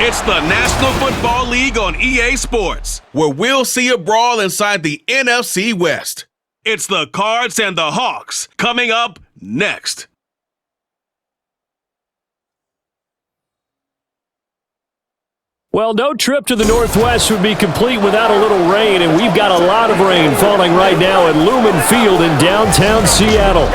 It's the National Football League on EA Sports, where we'll see a brawl inside the NFC West. It's the Cards and the Hawks coming up next. Well, no trip to the Northwest would be complete without a little rain, and we've got a lot of rain falling right now at Lumen Field in downtown Seattle.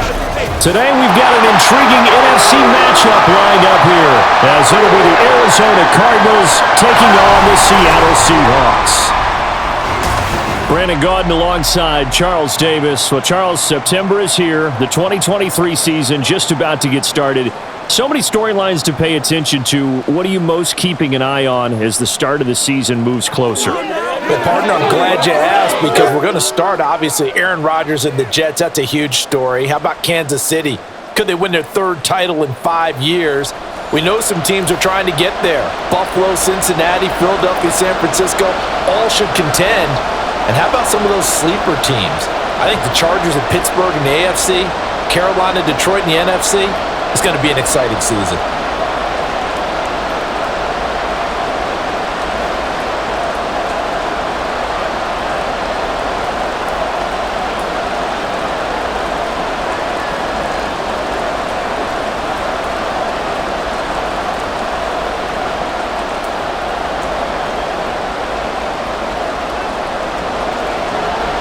Today, we've got an intriguing NFC matchup lined up here, as it'll be the Arizona Cardinals taking on the Seattle Seahawks. Brandon Gaudin alongside Charles Davis. Well, Charles, September is here. The 2023 season just about to get started. So many storylines to pay attention to. What are you most keeping an eye on as the start of the season moves closer? Well, partner, I'm glad you asked because we're going to start, obviously, Aaron Rodgers and the Jets. That's a huge story. How about Kansas City? Could they win their third title in 5 years? We know some teams are trying to get there. Buffalo, Cincinnati, Philadelphia, San Francisco, all should contend. And how about some of those sleeper teams? I think the Chargers of Pittsburgh in the AFC, Carolina, Detroit in the NFC. It's going to be an exciting season.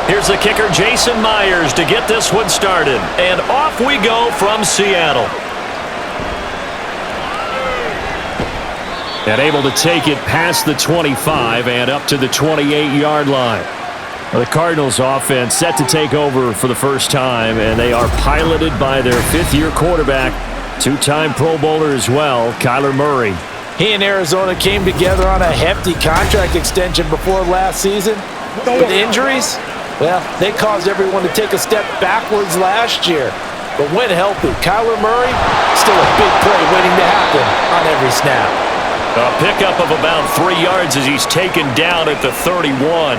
Here's the kicker, Jason Myers, to get this one started. And off we go from Seattle. And able to take it past the 25 and up to the 28-yard line. The Cardinals offense set to take over for the first time, and they are piloted by their fifth-year quarterback, two-time Pro Bowler as well, Kyler Murray. He and Arizona came together on a hefty contract extension before last season. But the injuries, well, they caused everyone to take a step backwards last year. But when healthy, Kyler Murray, still a big play waiting to happen on every snap. A pickup of about 3 yards as he's taken down at the 31.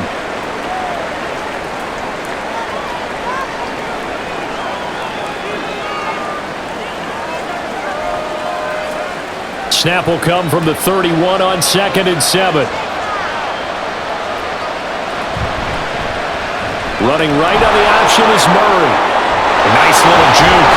Snap will come from the 31 on 2nd and 7. Running right on the option is Murray. A nice little juke.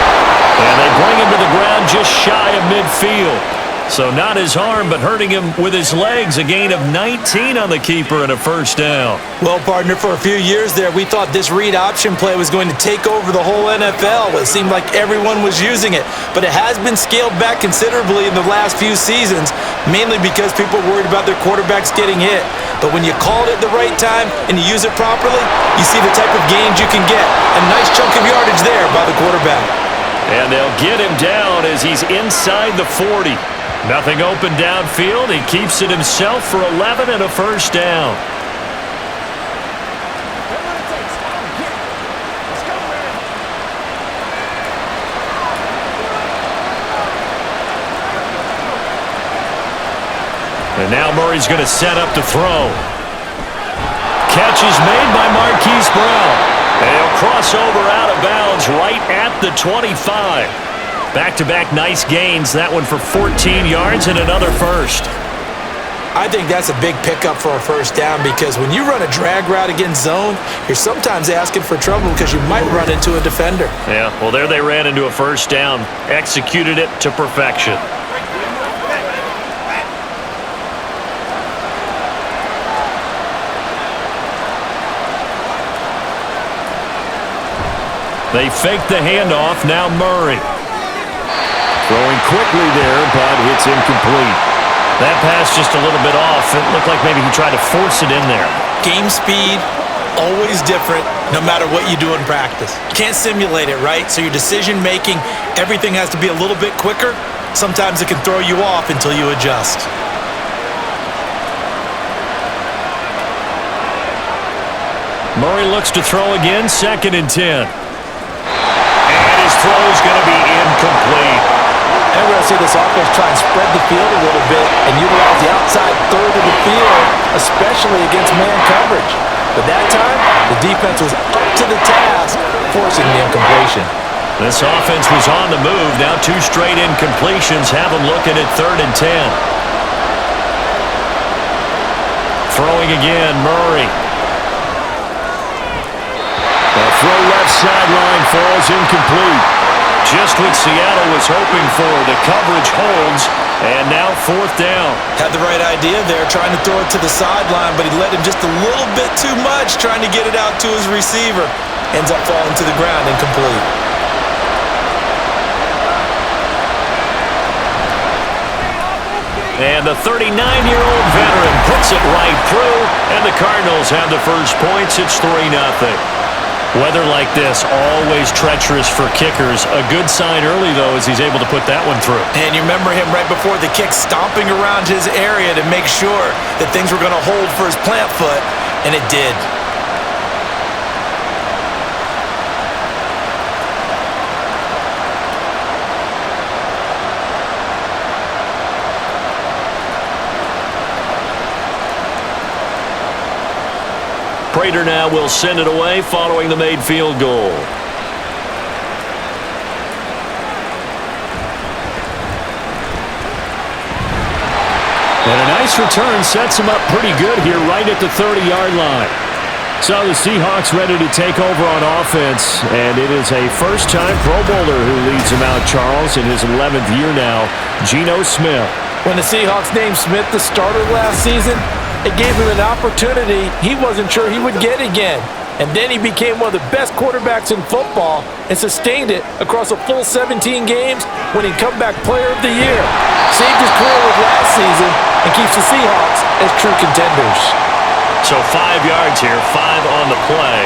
And they bring him to the ground just shy of midfield. So not his arm, but hurting him with his legs. A gain of 19 on the keeper and a first down. Well, partner, for a few years there, we thought this read option play was going to take over the whole NFL. It seemed like everyone was using it. But it has been scaled back considerably in the last few seasons, mainly because people are worried about their quarterbacks getting hit. But when you call it at the right time and you use it properly, you see the type of gains you can get. A nice chunk of yardage there by the quarterback. And they'll get him down as he's inside the 40. Nothing open downfield. He keeps it himself for 11 and a first down. And now Murray's going to set up to throw. Catch is made by Marquise Brown. And he'll cross over out of bounds right at the 25. Back-to-back nice gains. That one for 14 yards and another first. I think that's a big pickup for a first down because when you run a drag route against zone, you're sometimes asking for trouble because you might run into a defender. Yeah, well, there they ran into a first down. Executed it to perfection. They fake the handoff. Now Murray. Throwing quickly there, but it's incomplete. That pass just a little bit off. It looked like maybe he tried to force it in there. Game speed, always different, no matter what you do in practice. Can't simulate it, right? So your decision-making, everything has to be a little bit quicker. Sometimes it can throw you off until you adjust. Murray looks to throw again, 2nd and 10. And his throw is going to be incomplete. And we're going to see this offense try and spread the field a little bit and utilize the outside third of the field, especially against man coverage. But that time, the defense was up to the task, forcing the incompletion. This offense was on the move. Now 2 straight incompletions have them looking at 3rd and 10. Throwing again, Murray. The throw left sideline falls incomplete. Just what Seattle was hoping for. The coverage holds, and now 4th down. Had the right idea there, trying to throw it to the sideline, but he led him just a little bit too much, trying to get it out to his receiver. Ends up falling to the ground, incomplete. And the 39-year-old veteran puts it right through, and the Cardinals have the first points. It's 3-0. Weather like this, always treacherous for kickers. A good sign early, though, as he's able to put that one through. And you remember him right before the kick stomping around his area to make sure that things were going to hold for his plant foot, and it did. Prater now will send it away following the made field goal. And a nice return sets him up pretty good here right at the 30-yard line. So the Seahawks ready to take over on offense, and it is a first-time Pro Bowler who leads them out, Charles, in his 11th year now, Geno Smith. When the Seahawks named Smith the starter last season, it gave him an opportunity he wasn't sure he would get again. And then he became one of the best quarterbacks in football and sustained it across a full 17 games, winning comeback player of the year. Saved his career with last season and keeps the Seahawks as true contenders. So 5 yards here, 5 on the play,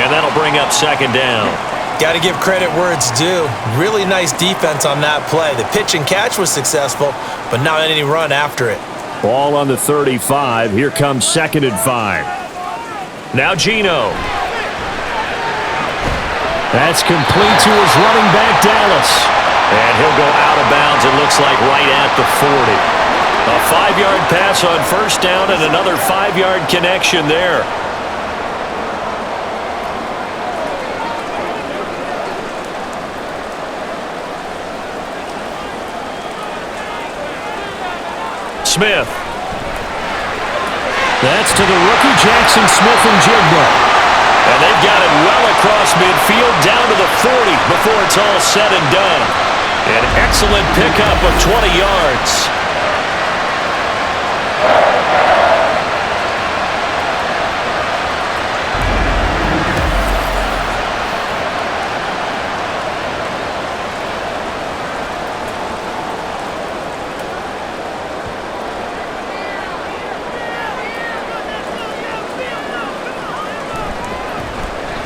and that'll bring up 2nd down. Got to give credit where it's due. Really nice defense on that play. The pitch and catch was successful, but not any run after it. Ball on the 35. Here comes 2nd and 5. Now Geno. That's complete to his running back, Dallas. And he'll go out of bounds, it looks like, right at the 40. A 5-yard pass on 1st down and another 5-yard connection there. Smith. That's to the rookie, Jackson Smith-Njigba. And they've got it well across midfield, down to the 40 before it's all said and done. An excellent pickup of 20 yards.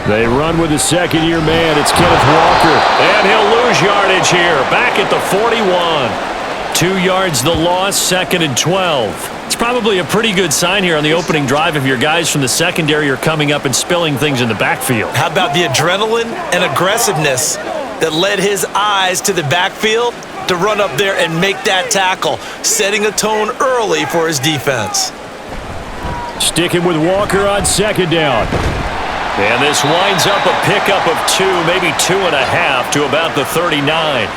They run with the 2nd-year man. It's Kenneth Walker. And he'll lose yardage here. Back at the 41. 2 yards the loss, 2nd and 12. It's probably a pretty good sign here on the opening drive if your guys from the secondary are coming up and spilling things in the backfield. How about the adrenaline and aggressiveness that led his eyes to the backfield to run up there and make that tackle, setting a tone early for his defense. Sticking with Walker on 2nd down. And this winds up a pickup of 2, maybe 2.5 to about the 39.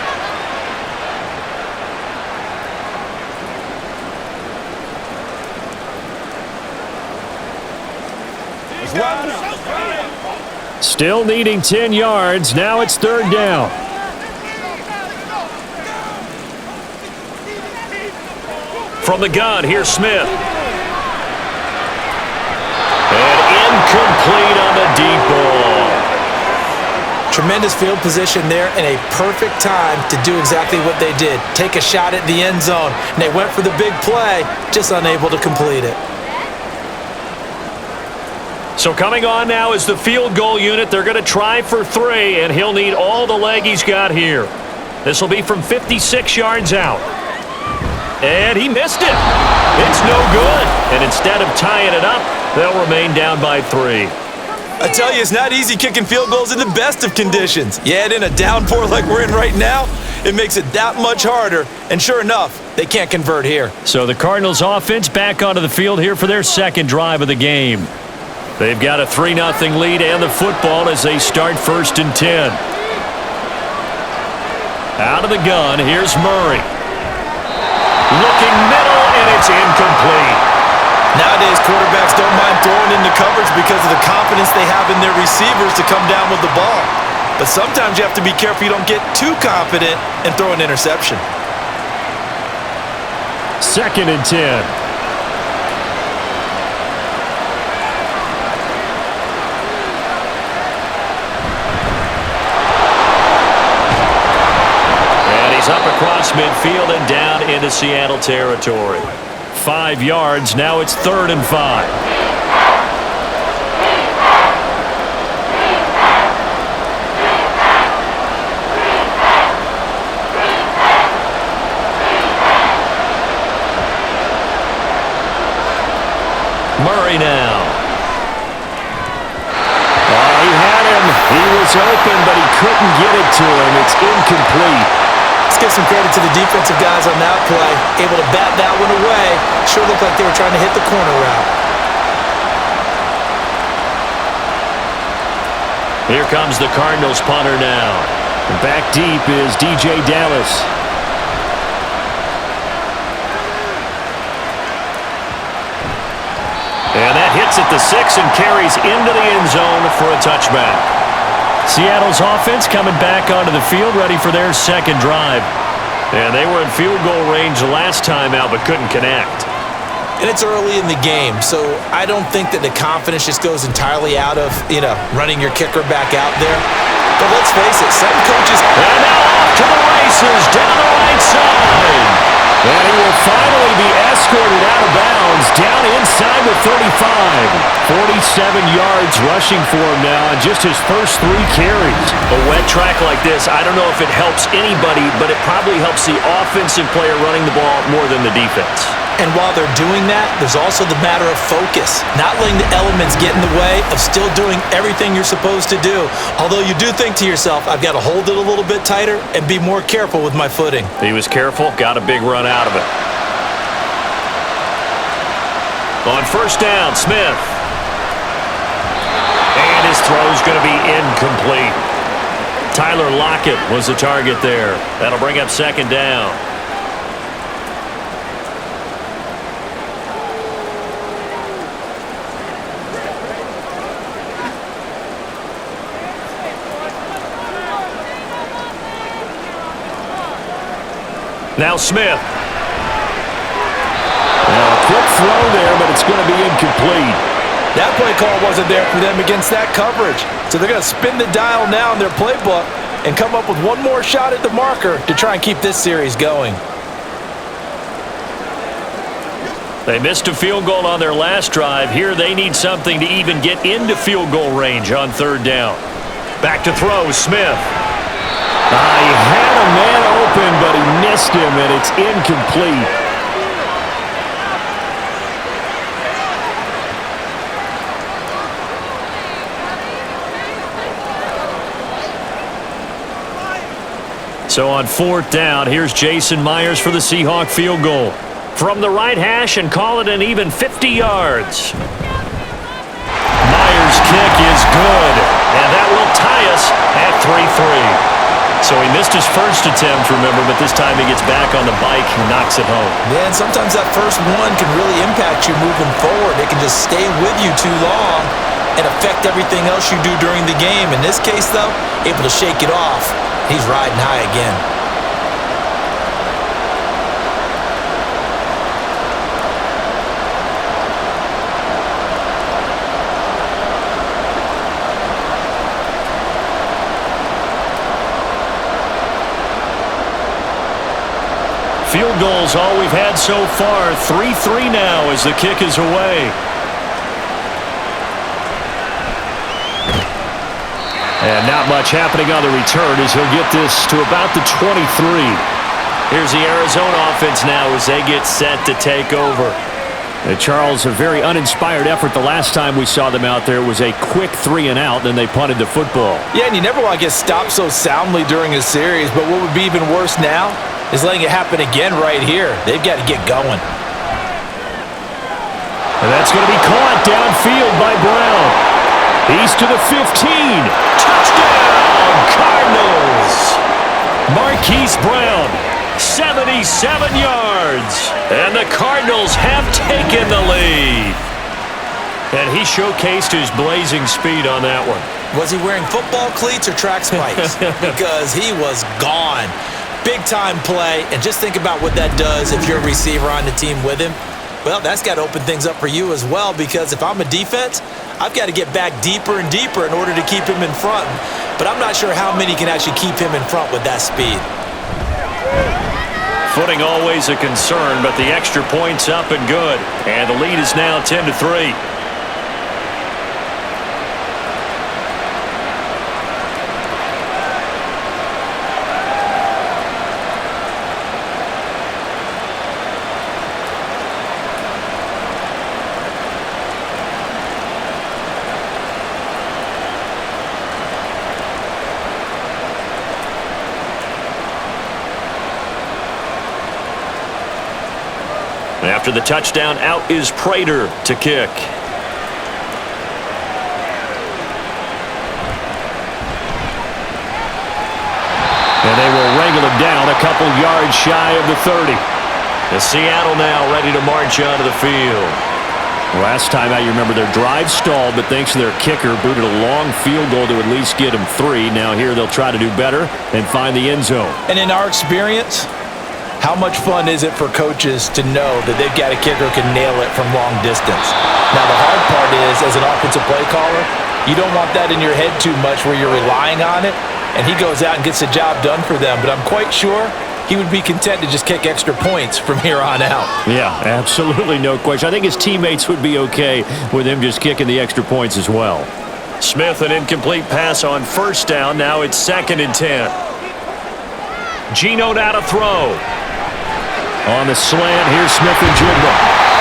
Still needing 10 yards. Now it's 3rd down. From the gun, here's Smith. Incomplete on the deep ball. Tremendous field position there and a perfect time to do exactly what they did. Take a shot at the end zone. And they went for the big play, just unable to complete it. So coming on now is the field goal unit. They're going to try for 3, and he'll need all the leg he's got here. This will be from 56 yards out. And he missed it. It's no good. And instead of tying it up, they'll remain down by 3. I tell you, it's not easy kicking field goals in the best of conditions. Yet in a downpour like we're in right now, it makes it that much harder. And sure enough, they can't convert here. So the Cardinals offense back onto the field here for their 2nd drive of the game. They've got a 3-0 lead and the football as they start 1st and 10. Out of the gun, here's Murray. Looking middle, and it's incomplete. Nowadays, quarterbacks don't mind throwing into coverage because of the confidence they have in their receivers to come down with the ball. But sometimes you have to be careful you don't get too confident and throw an interception. 2nd and 10. And he's up across midfield and down into Seattle territory. 5 yards. Now it's 3rd and 5. Murray now. Oh, he had him. He was open, but he couldn't get it to him. It's incomplete. Let's give some credit to the defensive guys on that play. Able to bat that one away. Sure looked like they were trying to hit the corner route. Here comes the Cardinals punter now. Back deep is DJ Dallas. And that hits at the 6 and carries into the end zone for a touchback. Seattle's offense coming back onto the field, ready for their 2nd drive. And they were in field goal range the last time out, but couldn't connect. And it's early in the game, so I don't think that the confidence just goes entirely out of, running your kicker back out there. But let's face it, some coaches... And now off to the races, down the right side. And he will finally be escorted out of bounds, down inside the 35. 47 yards rushing for him now on just his first 3 carries. A wet track like this, I don't know if it helps anybody, but it probably helps the offensive player running the ball more than the defense. And while they're doing that, there's also the matter of focus. Not letting the elements get in the way of still doing everything you're supposed to do. Although you do think to yourself, I've got to hold it a little bit tighter and be more careful with my footing. He was careful, got a big run out of it. On 1st down, Smith. And his throw's going to be incomplete. Tyler Lockett was the target there. That'll bring up 2nd down. Now Smith. Now a quick throw there, but it's going to be incomplete. That play call wasn't there for them against that coverage. So they're going to spin the dial now in their playbook and come up with one more shot at the marker to try and keep this series going. They missed a field goal on their last drive. Here they need something to even get into field goal range on 3rd down. Back to throw, Smith. He had a man open, but he missed him, and it's incomplete. So on 4th down, here's Jason Myers for the Seahawk field goal. From the right hash and call it an even 50 yards. Myers' kick is good, and that will tie us at 3-3. So he missed his first attempt, remember, but this time he gets back on the bike and knocks it home. Yeah, and sometimes that first one can really impact you moving forward. It can just stay with you too long and affect everything else you do during the game. In this case, though, able to shake it off. He's riding high again. Field goals all we've had so far. 3-3 now as the kick is away. And not much happening on the return as he'll get this to about the 23. Here's the Arizona offense now as they get set to take over. Charles, a very uninspired effort the last time we saw them out there was a quick 3 and out, then they punted the football. Yeah, and you never want to get stopped so soundly during a series, but what would be even worse now is letting it happen again right here. They've got to get going. And that's going to be caught downfield by Brown. He's to the 15. Touchdown, Cardinals! Marquise Brown. 77 yards. And the Cardinals have taken the lead. And he showcased his blazing speed on that one. Was he wearing football cleats or track spikes? Because he was gone. Big-time play, and just think about what that does if you're a receiver on the team with him. Well, that's got to open things up for you as well, because if I'm a defense, I've got to get back deeper and deeper in order to keep him in front. But I'm not sure how many can actually keep him in front with that speed. Footing always a concern, but the extra point's up and good. And the lead is now 10-3. After the touchdown, out is Prater to kick. And they will wrangle him down a couple yards shy of the 30. The Seattle now ready to march onto the field. Last time out, you remember their drive stalled, but thanks to their kicker, booted a long field goal to at least get them 3. Now here they'll try to do better and find the end zone. And in our experience, how much fun is it for coaches to know that they've got a kicker who can nail it from long distance? Now, the hard part is, as an offensive play caller, you don't want that in your head too much where you're relying on it, and he goes out and gets the job done for them. But I'm quite sure he would be content to just kick extra points from here on out. Yeah, absolutely no question. I think his teammates would be okay with him just kicking the extra points as well. Smith, an incomplete pass on first down. Now it's 2nd and 10. Geno now to throw. On the slant, here's Smith and Jigba.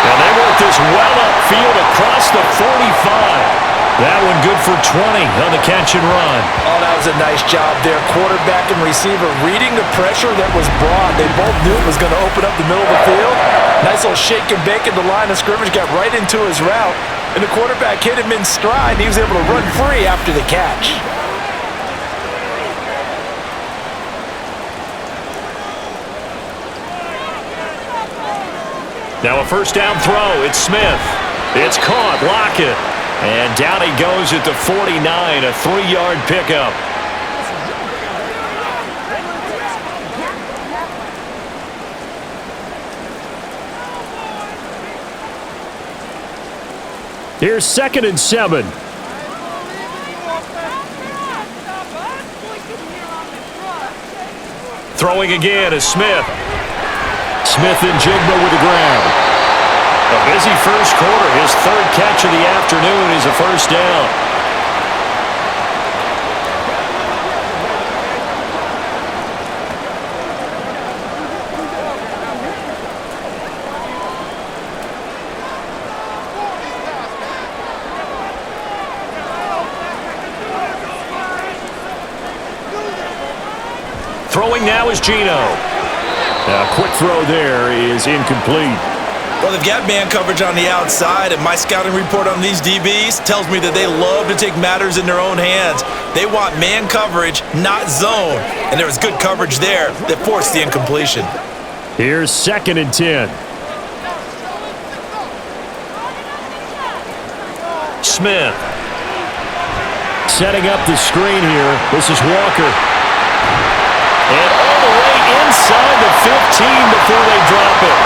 And they work this well upfield across the 45. That one good for 20 on the catch and run. Oh, that was a nice job there. Quarterback and receiver reading the pressure that was brought. They both knew it was going to open up the middle of the field. Nice little shake and bake at the line of scrimmage. Got right into his route. And the quarterback hit him in stride. And he was able to run free after the catch. Now a first down throw. It's Smith. It's caught. Lockett. And down he goes at the 49. A 3-yard pickup. Here's 2nd and 7. Throwing again is Smith. Smith and Jigba with the grab. A busy first quarter. His 3rd catch of the afternoon is a first down. Throwing now is Geno. A quick throw there is incomplete. Well, they've got man coverage on the outside, and my scouting report on these DBs tells me that they love to take matters in their own hands. They want man coverage, not zone. And there was good coverage there that forced the incompletion. Here's 2nd and 10. Smith. Setting up the screen here. This is Walker. And all the way inside the 15 before they drop it.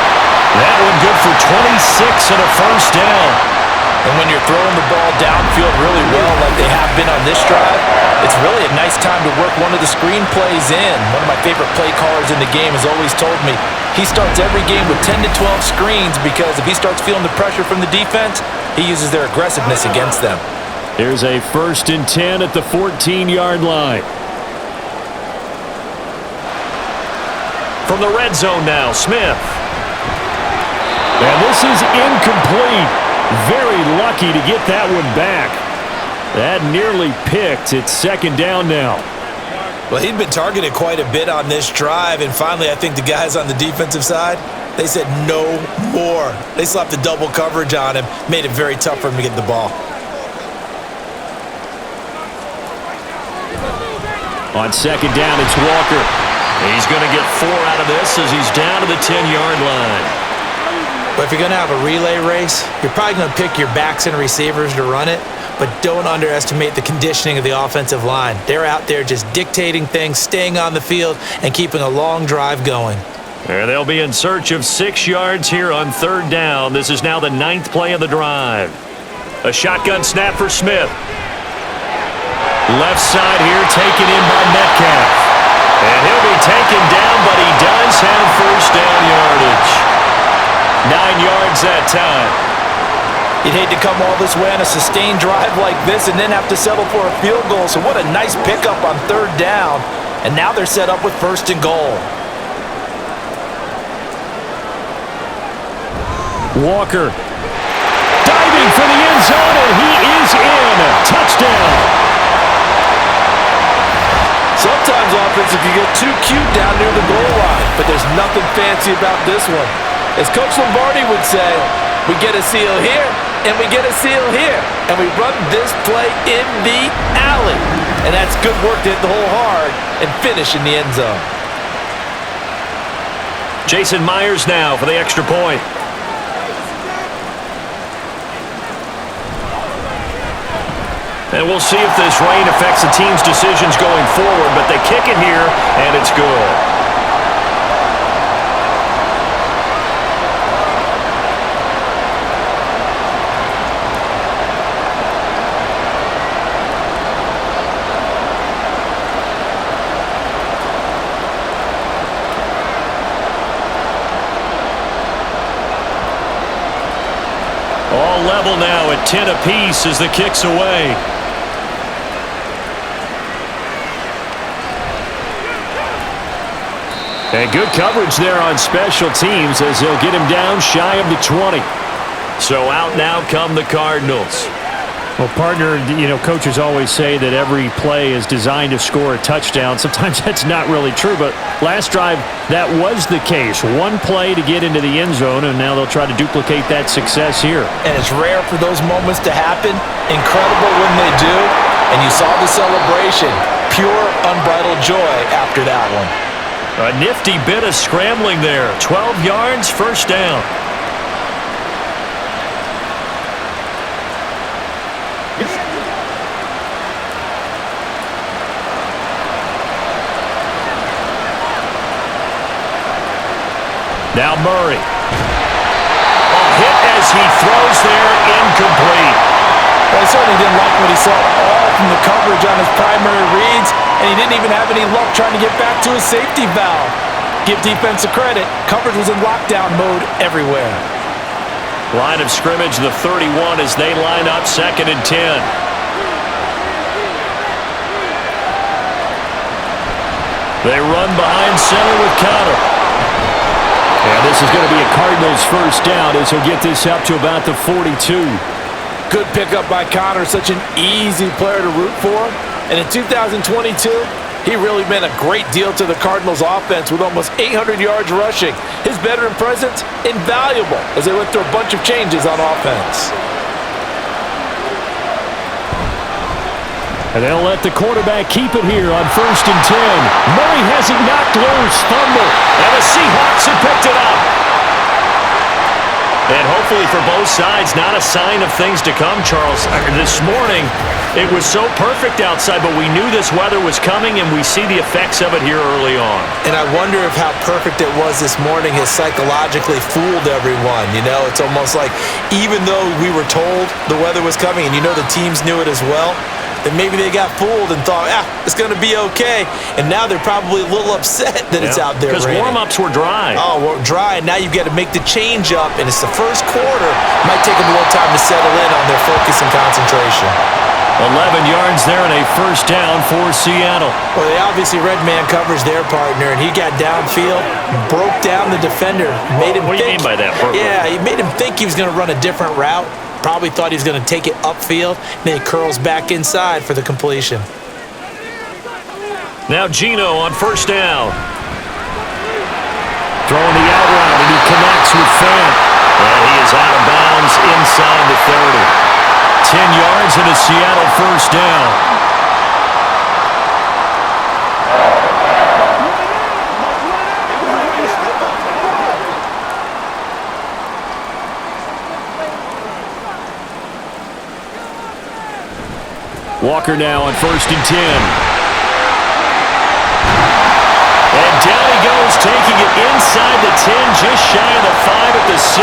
That one good for 26 and a first down. And when you're throwing the ball downfield really well like they have been on this drive, it's really a nice time to work one of the screen plays in. One of my favorite play callers in the game has always told me he starts every game with 10 to 12 screens because if he starts feeling the pressure from the defense, he uses their aggressiveness against them. Here's a 1st and 10 at the 14-yard line. From the red zone now, Smith. And this is incomplete. Very lucky to get that one back. That nearly picked. It's 2nd down now. Well, he'd been targeted quite a bit on this drive, and finally I think the guys on the defensive side, they said no more. They slapped the double coverage on him, made it very tough for him to get the ball. On 2nd down, it's Walker. He's going to get 4 out of this as he's down to the 10-yard line. But if you're going to have a relay race, you're probably going to pick your backs and receivers to run it, but don't underestimate the conditioning of the offensive line. They're out there just dictating things, staying on the field, and keeping a long drive going. And they'll be in search of 6 yards here on 3rd down. This is now the 9th play of the drive. A shotgun snap for Smith. Left side here taken in by Metcalf. And he'll be taken down, but he does have 1st down yardage. 9 yards that time. You'd hate to come all this way on a sustained drive like this and then have to settle for a field goal. So what a nice pickup on 3rd down. And now they're set up with 1st and goal. Walker diving for the end zone, and he is in. Touchdown. Sometimes offense, if you get too cute down near the goal line, but there's nothing fancy about this one. As Coach Lombardi would say, we get a seal here, and we get a seal here, and we run this play in the alley. And that's good work to hit the hole hard and finish in the end zone. Jason Myers now for the extra point. And we'll see if this rain affects the team's decisions going forward, but they kick it here, and it's good. All level now at 10 apiece as the kick's away. And good coverage there on special teams as they'll get him down shy of the 20. So out now come the Cardinals. Well, partner, coaches always say that every play is designed to score a touchdown. Sometimes that's not really true, but last drive, that was the case. One play to get into the end zone, and now they'll try to duplicate that success here. And it's rare for those moments to happen. Incredible when they do. And you saw the celebration. Pure, unbridled joy after that one. A nifty bit of scrambling there. 12 yards, 1st down. Now Murray. A hit as he throws there, incomplete. Well, he certainly didn't like what he saw all from the coverage on his primary reads, and he didn't even have any luck trying to get back to his safety valve. Give defense a credit. Coverage was in lockdown mode everywhere. Line of scrimmage, the 31 as they line up 2nd and 10. They run behind center with Connor. And this is going to be a Cardinals 1st down as he'll get this up to about the 42. Good pickup by Connor. Such an easy player to root for. And in 2022, he really meant a great deal to the Cardinals offense with almost 800 yards rushing. His veteran presence, invaluable as they went through a bunch of changes on offense. And they'll let the quarterback keep it here on 1st and 10. Murray has it knocked loose. Fumble. And the Seahawks have picked it up. And hopefully for both sides, not a sign of things to come, Charles. This morning, it was so perfect outside, but we knew this weather was coming, and we see the effects of it here early on. And I wonder if how perfect it was this morning has psychologically fooled everyone. It's almost like even though we were told the weather was coming, and the teams knew it as well, then maybe they got fooled and thought, it's going to be okay. And now they're probably a little upset that it's out there raining. Because warm-ups were dry. Oh, dry. And now you've got to make the change up, and it's the first quarter. Might take them a little time to settle in on their focus and concentration. 11 yards there and a 1st down for Seattle. Well, they obviously read man coverage their partner, and he got downfield, broke down the defender, made him What do you mean by that? Yeah, he made him think he was going to run a different route. Probably thought he was going to take it upfield. Then he curls back inside for the completion. Now Geno on 1st down. Throwing the out route, and he connects with Fant. And he is out of bounds inside the 30. 10 yards and a Seattle 1st down. Walker now on 1st and 10. And down he goes, taking it inside the 10, just shy of the 5 at the 6.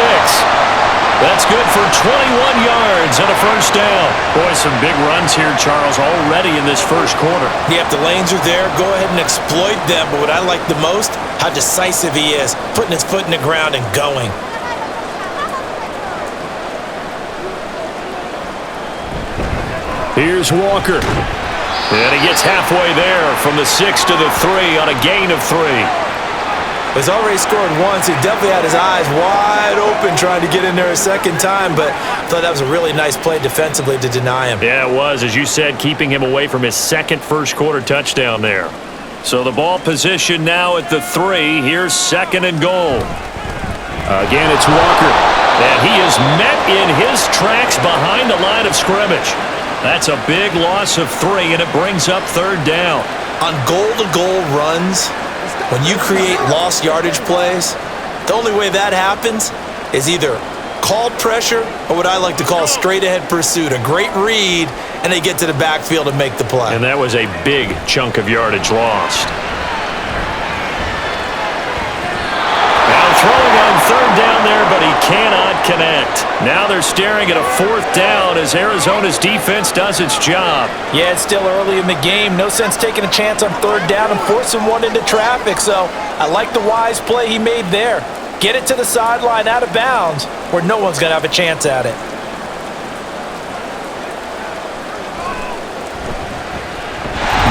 That's good for 21 yards and a first down. Boy, some big runs here, Charles, already in this first quarter. Yeah, if the lanes are there, go ahead and exploit them. But what I like the most, how decisive he is, putting his foot in the ground and going. Here's Walker. And he gets halfway there from the 6 to the 3 on a gain of 3. He's already scored once. He definitely had his eyes wide open trying to get in there a second time, but I thought that was a really nice play defensively to deny him. Yeah, it was, as you said, keeping him away from his second first-quarter touchdown there. So the ball position now at the 3. Here's 2nd and goal. Again, it's Walker. And he is met in his tracks behind the line of scrimmage. That's a big loss of 3, and it brings up 3rd down. On goal-to-goal runs, when you create lost yardage plays, the only way that happens is either called pressure or what I like to call straight-ahead pursuit. A great read, and they get to the backfield and make the play. And that was a big chunk of yardage lost. Now throwing on 3rd down there, but he cannot connect. Now they're staring at a 4th down as Arizona's defense does its job. Yeah, it's still early in the game. No sense taking a chance on 3rd down and forcing one into traffic. So I like the wise play he made there. Get it to the sideline out of bounds where no one's going to have a chance at it.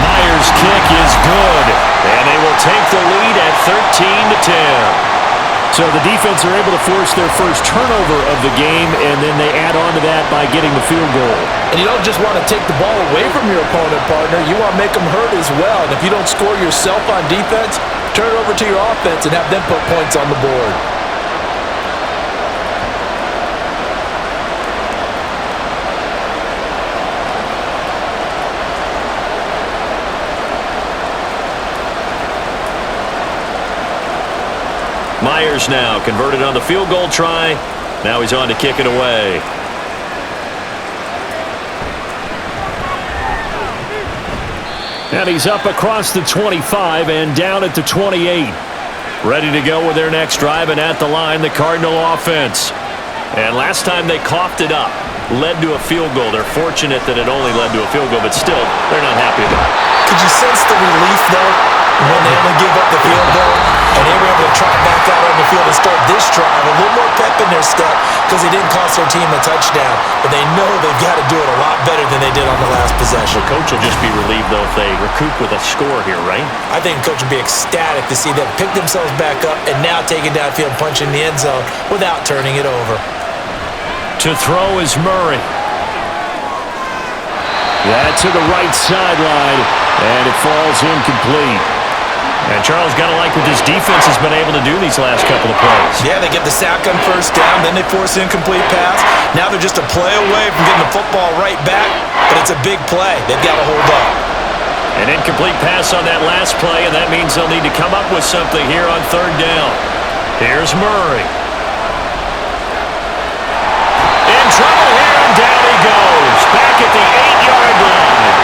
Myers' kick is good, and they will take the lead at 13-10. So the defense are able to force their first turnover of the game, and then they add on to that by getting the field goal. And you don't just want to take the ball away from your opponent, partner. You want to make them hurt as well. And if you don't score yourself on defense, turn it over to your offense and have them put points on the board. Myers now converted on the field goal try. Now he's on to kick it away. And he's up across the 25 and down at the 28. Ready to go with their next drive, and at the line, the Cardinal offense. And last time they coughed it up, led to a field goal. They're fortunate that it only led to a field goal, but still, they're not happy about it. Could you sense the relief, though, when they only give up the field goal and they were able to trot back out on the field and start this drive? A little more pep in their step because they didn't cost their team a touchdown, but they know they've got to do it a lot better than they did on the last possession. The coach will just be relieved, though, if they recoup with a score here, right? I think the coach would be ecstatic to see them pick themselves back up and now take it downfield, punch in the end zone without turning it over. To throw is Murray. That to the right sideline, and it falls incomplete. And Charles, got to like what this defense has been able to do these last couple of plays. Yeah, they get the sack on 1st down, then they force an incomplete pass. Now they're just a play away from getting the football right back, but it's a big play. They've got to hold up. An incomplete pass on that last play, and that means they'll need to come up with something here on 3rd down. Here's Murray. In trouble here, and down he goes. Back at the 8-yard line.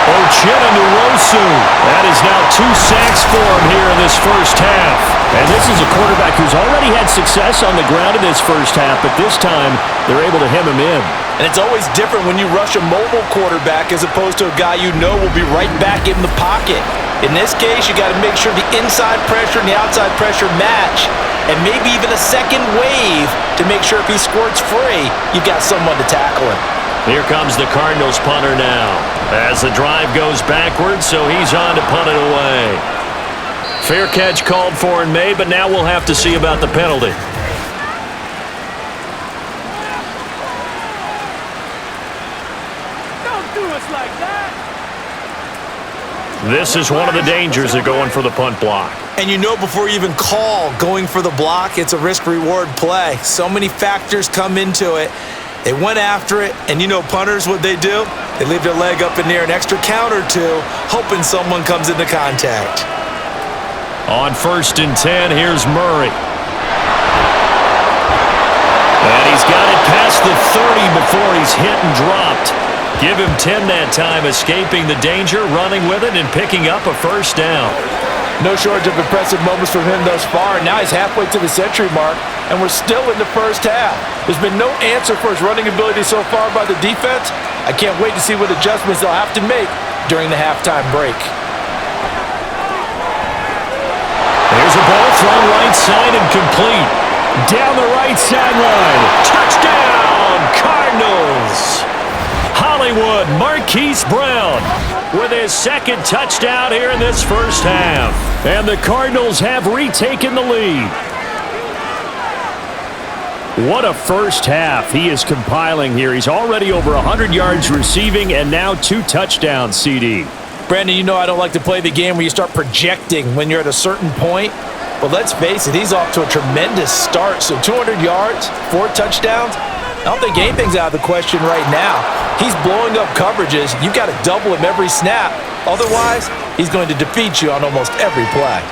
Ochena-Nwosu. That is now 2 sacks for him here in this first half. And this is a quarterback who's already had success on the ground in this first half, but this time they're able to hem him in. And it's always different when you rush a mobile quarterback as opposed to a guy you know will be right back in the pocket. In this case, you got to make sure the inside pressure and the outside pressure match, and maybe even a second wave to make sure if he squirts free, you've got someone to tackle him. Here comes the Cardinals punter now as the drive goes backwards, so he's on to punt it away. Fair catch called for and made, but now we'll have to see about the penalty. Don't do us like that. This is one of the dangers of going for the punt block. And you know before you even call going for the block, it's a risk-reward play. So many factors come into it. They went after it, and you know punters, what they do? They leave their leg up in the air an extra count or two, hoping someone comes into contact. On 1st and 10, here's Murray. And he's got it past the 30 before he's hit and dropped. Give him 10 that time, escaping the danger, running with it, and picking up a first down. No shortage of impressive moments from him thus far, and now he's halfway to the century mark, and we're still in the first half. There's been no answer for his running ability so far by the defense. I can't wait to see what adjustments they'll have to make during the halftime break. There's a ball thrown right side and complete. Down the right sideline. Touchdown, Cardinals! Hollywood Marquise Brown with his second touchdown here in this first half. And the Cardinals have retaken the lead. What a first half he is compiling here. He's already over 100 yards receiving and now 2 touchdowns, CD. Brandon, you know I don't like to play the game where you start projecting when you're at a certain point. But let's face it, he's off to a tremendous start. So 200 yards, 4 touchdowns. I don't think anything's out of the question right now. He's blowing up coverages. You've got to double him every snap. Otherwise, he's going to defeat you on almost every play.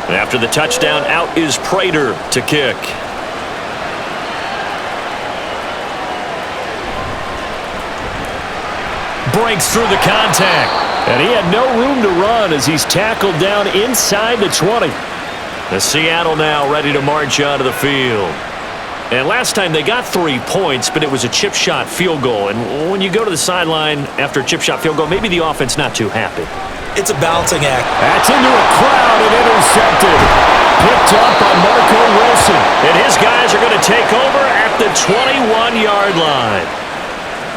After the touchdown, out is Prater to kick. Breaks through the contact. And he had no room to run as he's tackled down inside the 20. The Seattle now ready to march onto the field. And last time they got 3 points, but it was a chip shot field goal. And when you go to the sideline after a chip shot field goal, maybe the offense not too happy. It's a balancing act. That's into a crowd and intercepted. Picked up by Marco Wilson. And his guys are going to take over at the 21-yard line.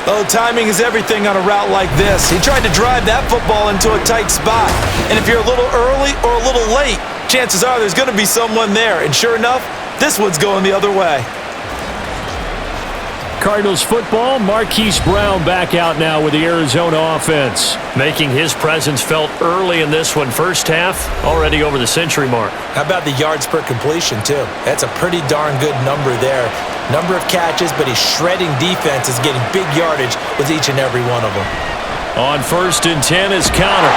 Oh, timing is everything on a route like this. He tried to drive that football into a tight spot. And if you're a little early or a little late, chances are there's going to be someone there. And sure enough, this one's going the other way. Cardinals football, Marquise Brown back out now with the Arizona offense. Making his presence felt early in this one. First half, already over the century mark. How about the yards per completion, too? That's a pretty darn good number there. Number of catches, but he's shredding defense, is getting big yardage with each and every one of them. On 1st and 10 is Connor.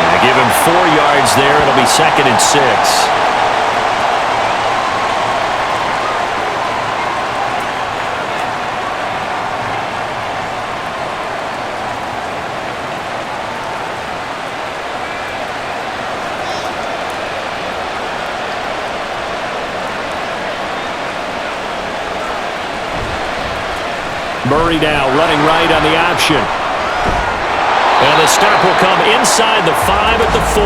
And give him 4 yards there. It'll be 2nd and 6. Murray now running right on the option. And the stop will come inside the 5 at the 4.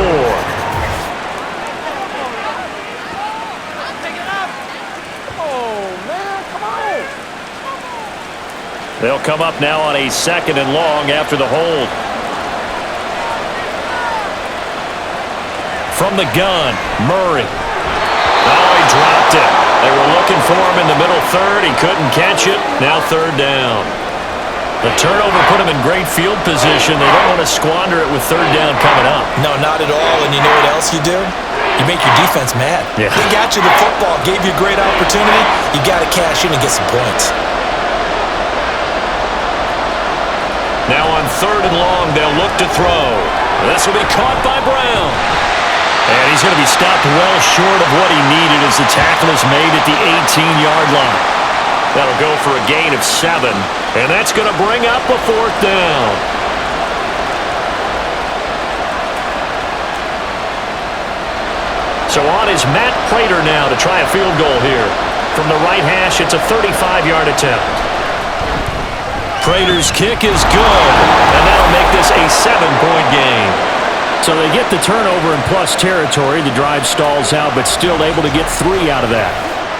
They'll come up now on a 2nd and long after the hold. From the gun, Murray. Oh, he dropped it. They were looking for him in the middle 3rd. He couldn't catch it. Now 3rd down. The turnover put him in great field position. They don't want to squander it with 3rd down coming up. No, not at all. And you know what else you do? You make your defense mad. Yeah. They got you the football, gave you a great opportunity. You got to cash in and get some points. Now on 3rd and long, they'll look to throw. This will be caught by Brown. And he's going to be stopped well short of what he needed as the tackle is made at the 18-yard line. That'll go for a gain of 7, and that's going to bring up a 4th down. So on is Matt Prater now to try a field goal here. From the right hash, it's a 35-yard attempt. Prater's kick is good, and that'll make this a 7-point game. So they get the turnover in plus territory. The drive stalls out, but still able to get 3 out of that.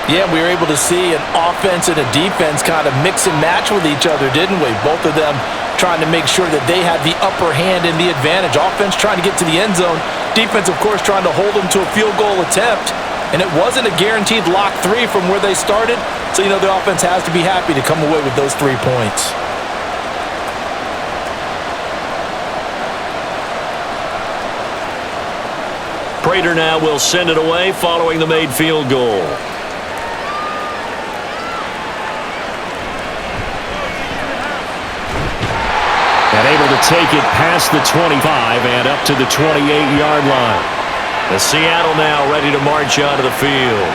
Yeah, we were able to see an offense and a defense kind of mix and match with each other, didn't we? Both of them trying to make sure that they had the upper hand and the advantage. Offense trying to get to the end zone. Defense, of course, trying to hold them to a field goal attempt. And it wasn't a guaranteed lock 3 from where they started, So, the offense has to be happy to come away with those 3 points. Prater now will send it away following the made field goal. And able to take it past the 25 and up to the 28-yard line. The Seattle now ready to march onto the field.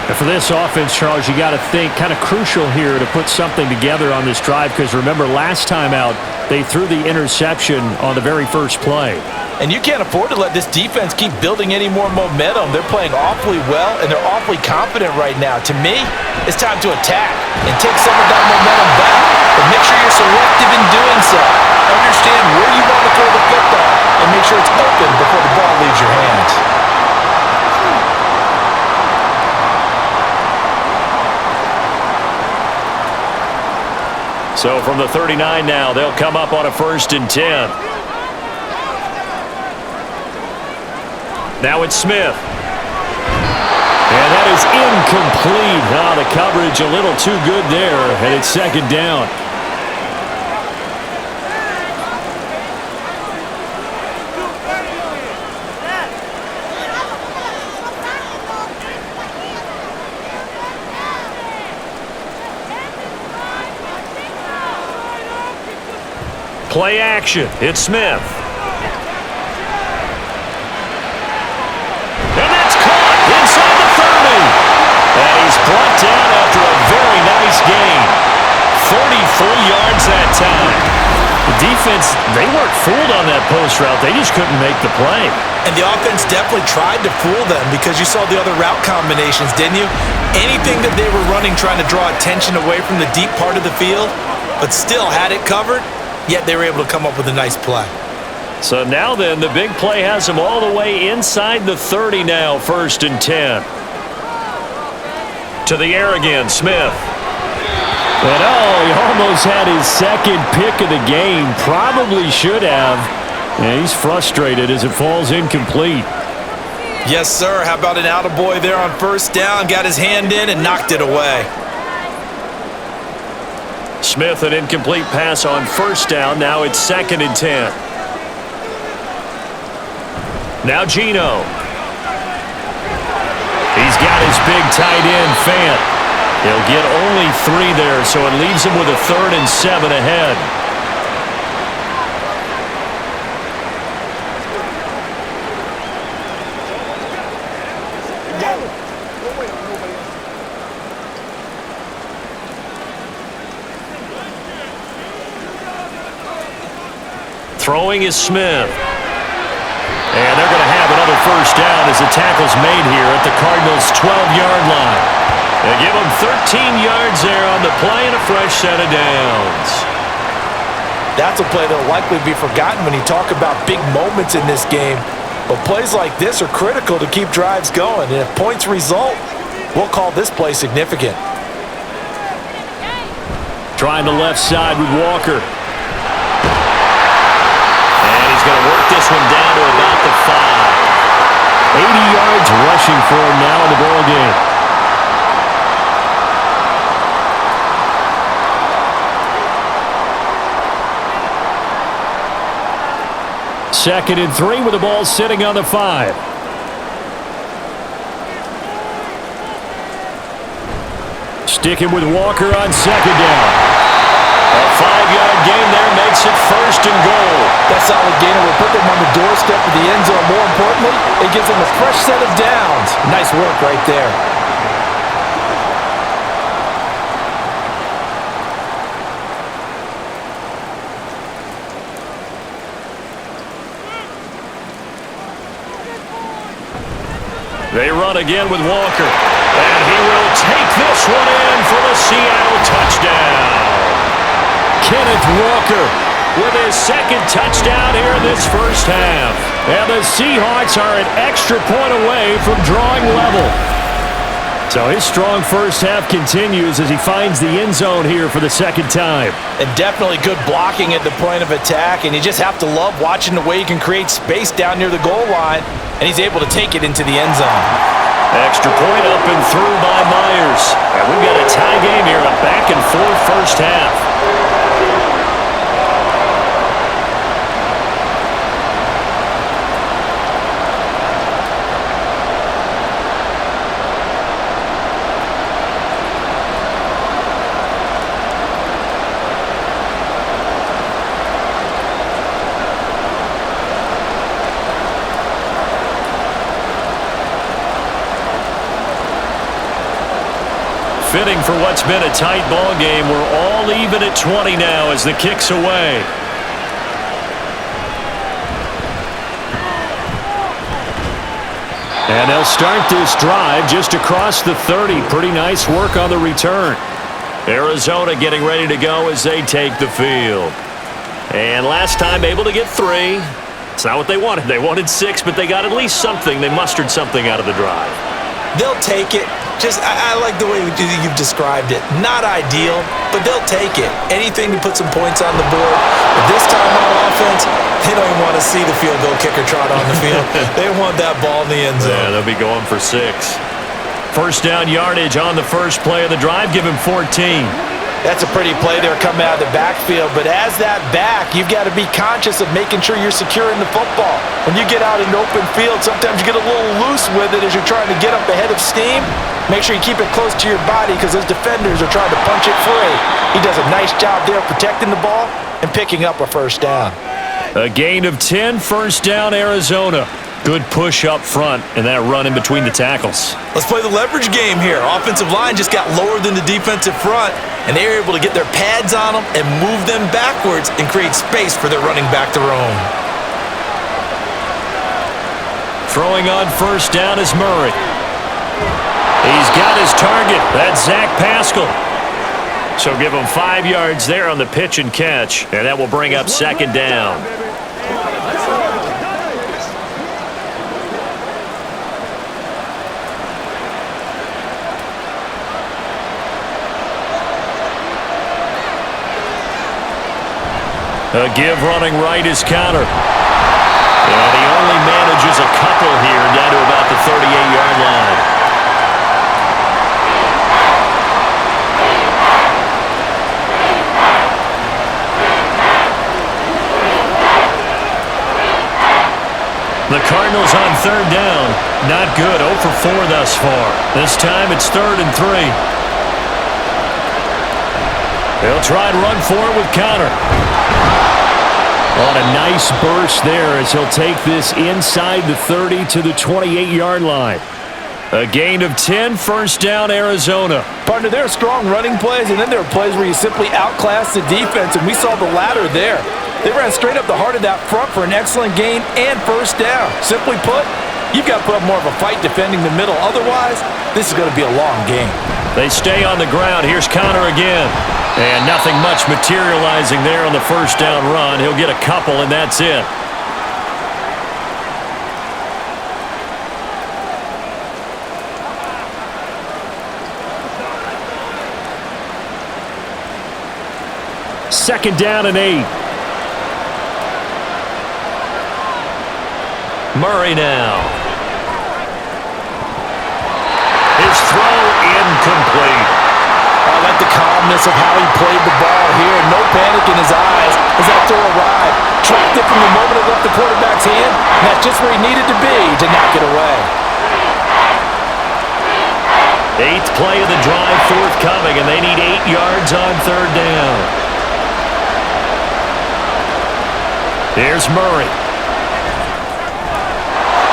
And for this offense, Charles, you got to think kind of crucial here to put something together on this drive, because remember last time out they threw the interception on the very first play. And you can't afford to let this defense keep building any more momentum. They're playing awfully well, and they're awfully confident right now. To me, it's time to attack and take some of that momentum back. But make sure you're selective in doing so. Understand where you want to throw the football, and make sure it's open before the ball leaves your hands. So from the 39 now, they'll come up on a 1st and 10. Now it's Smith. And that is incomplete. The coverage a little too good there, and it's 2nd down. Play action. It's Smith. Brought down after a very nice gain. 43 yards that time. The defense, they weren't fooled on that post route. They just couldn't make the play. And the offense definitely tried to fool them, because you saw the other route combinations, didn't you? Anything that they were running trying to draw attention away from the deep part of the field, but still had it covered, yet they were able to come up with a nice play. So now then, the big play has them all the way inside the 30 now, 1st and 10. To the air again, Smith. And he almost had his 2nd pick of the game. Probably should have. And he's frustrated as it falls incomplete. Yes, sir. How about an attaboy there on 1st down? Got his hand in and knocked it away. Smith, an incomplete pass on 1st down. Now it's 2nd and 10. Now Geno. He's got his big tight end, Fant. He'll get only 3 there, so it leaves him with a 3rd and 7 ahead. Throwing is Smith. And they're going to have another 1st down as the tackle's made here at the Cardinals' 12-yard line. They give them 13 yards there on the play and a fresh set of downs. That's a play that will likely be forgotten when you talk about big moments in this game. But plays like this are critical to keep drives going. And if points result, we'll call this play significant. Trying the left side with Walker. He's going to work this one down to about the 5. 80 yards rushing for him now in the ball game. Second and 3 with the ball sitting on the 5. Sticking with Walker on 2nd down. A 5-yard gain there makes it 1st and goal. That solid gainer will put them on the doorstep of the end zone. More importantly, it gives them a fresh set of downs. Nice work right there. They run again with Walker. And he will take this one in for the Seattle touchdown. Kenneth Walker with his 2nd touchdown here in this 1st half. And the Seahawks are an extra point away from drawing level. So his strong 1st half continues as he finds the end zone here for the 2nd time. And definitely good blocking at the point of attack. And you just have to love watching the way he can create space down near the goal line. And he's able to take it into the end zone. Extra point up and through by Myers. And we've got a tie game here, a back-and-forth first half. Fitting for what's been a tight ball game. We're all even at 20 now as the kick's away. And they'll start this drive just across the 30. Pretty nice work on the return. Arizona getting ready to go as they take the field. And last time able to get 3. It's not what they wanted. They wanted 6, but they got at least something. They mustered something out of the drive. They'll take it. I like the way you've described it. Not ideal, but they'll take it. Anything to put some points on the board. But this time on offense, they don't even want to see the field goal kicker trot on the field. They want that ball in the end zone. Yeah, they'll be going for 6. First down yardage on the first play of the drive. Give him 14. That's a pretty play there coming out of the backfield. But as that back, you've got to be conscious of making sure you're securing the football. When you get out in open field, sometimes you get a little loose with it as you're trying to get up ahead of steam. Make sure you keep it close to your body because those defenders are trying to punch it free. He does a nice job there protecting the ball and picking up a first down. A gain of 10, first down, Arizona. Good push up front and that run in between the tackles. Let's play the leverage game here. Offensive line just got lower than the defensive front, and they were able to get their pads on them and move them backwards and create space for their running back to roam. Throwing on first down is Murray. He's got his target. That's Zach Pascal. So give him 5 yards there on the pitch and catch, and that will bring up second down. A give running right is Counter. And he only manages a couple here down to about the 38-yard line. The Cardinals on third down. Not good. 0 for 4 thus far. This time it's 3rd and 3. They'll try and run for it with Counter. On a nice burst there as he'll take this inside the 30 to the 28-yard line. A gain of 10, first down, Arizona. Partner, there are strong running plays, and then there are plays where you simply outclass the defense, and we saw the latter there. They ran straight up the heart of that front for an excellent gain and first down. Simply put, you've got to put up more of a fight defending the middle. Otherwise, this is going to be a long game. They stay on the ground. Here's Counter again. And nothing much materializing there on the first down run. He'll get a couple, and that's it. Second down and 8. Murray now. His throw incomplete. I like the calmness of how he played the ball here. No panic in his eyes as that throw arrived. Tracked it from the moment it left the quarterback's hand, and that's just where he needed to be to knock it away. 8th play of the drive forthcoming, and they need 8 yards on third down. Here's Murray.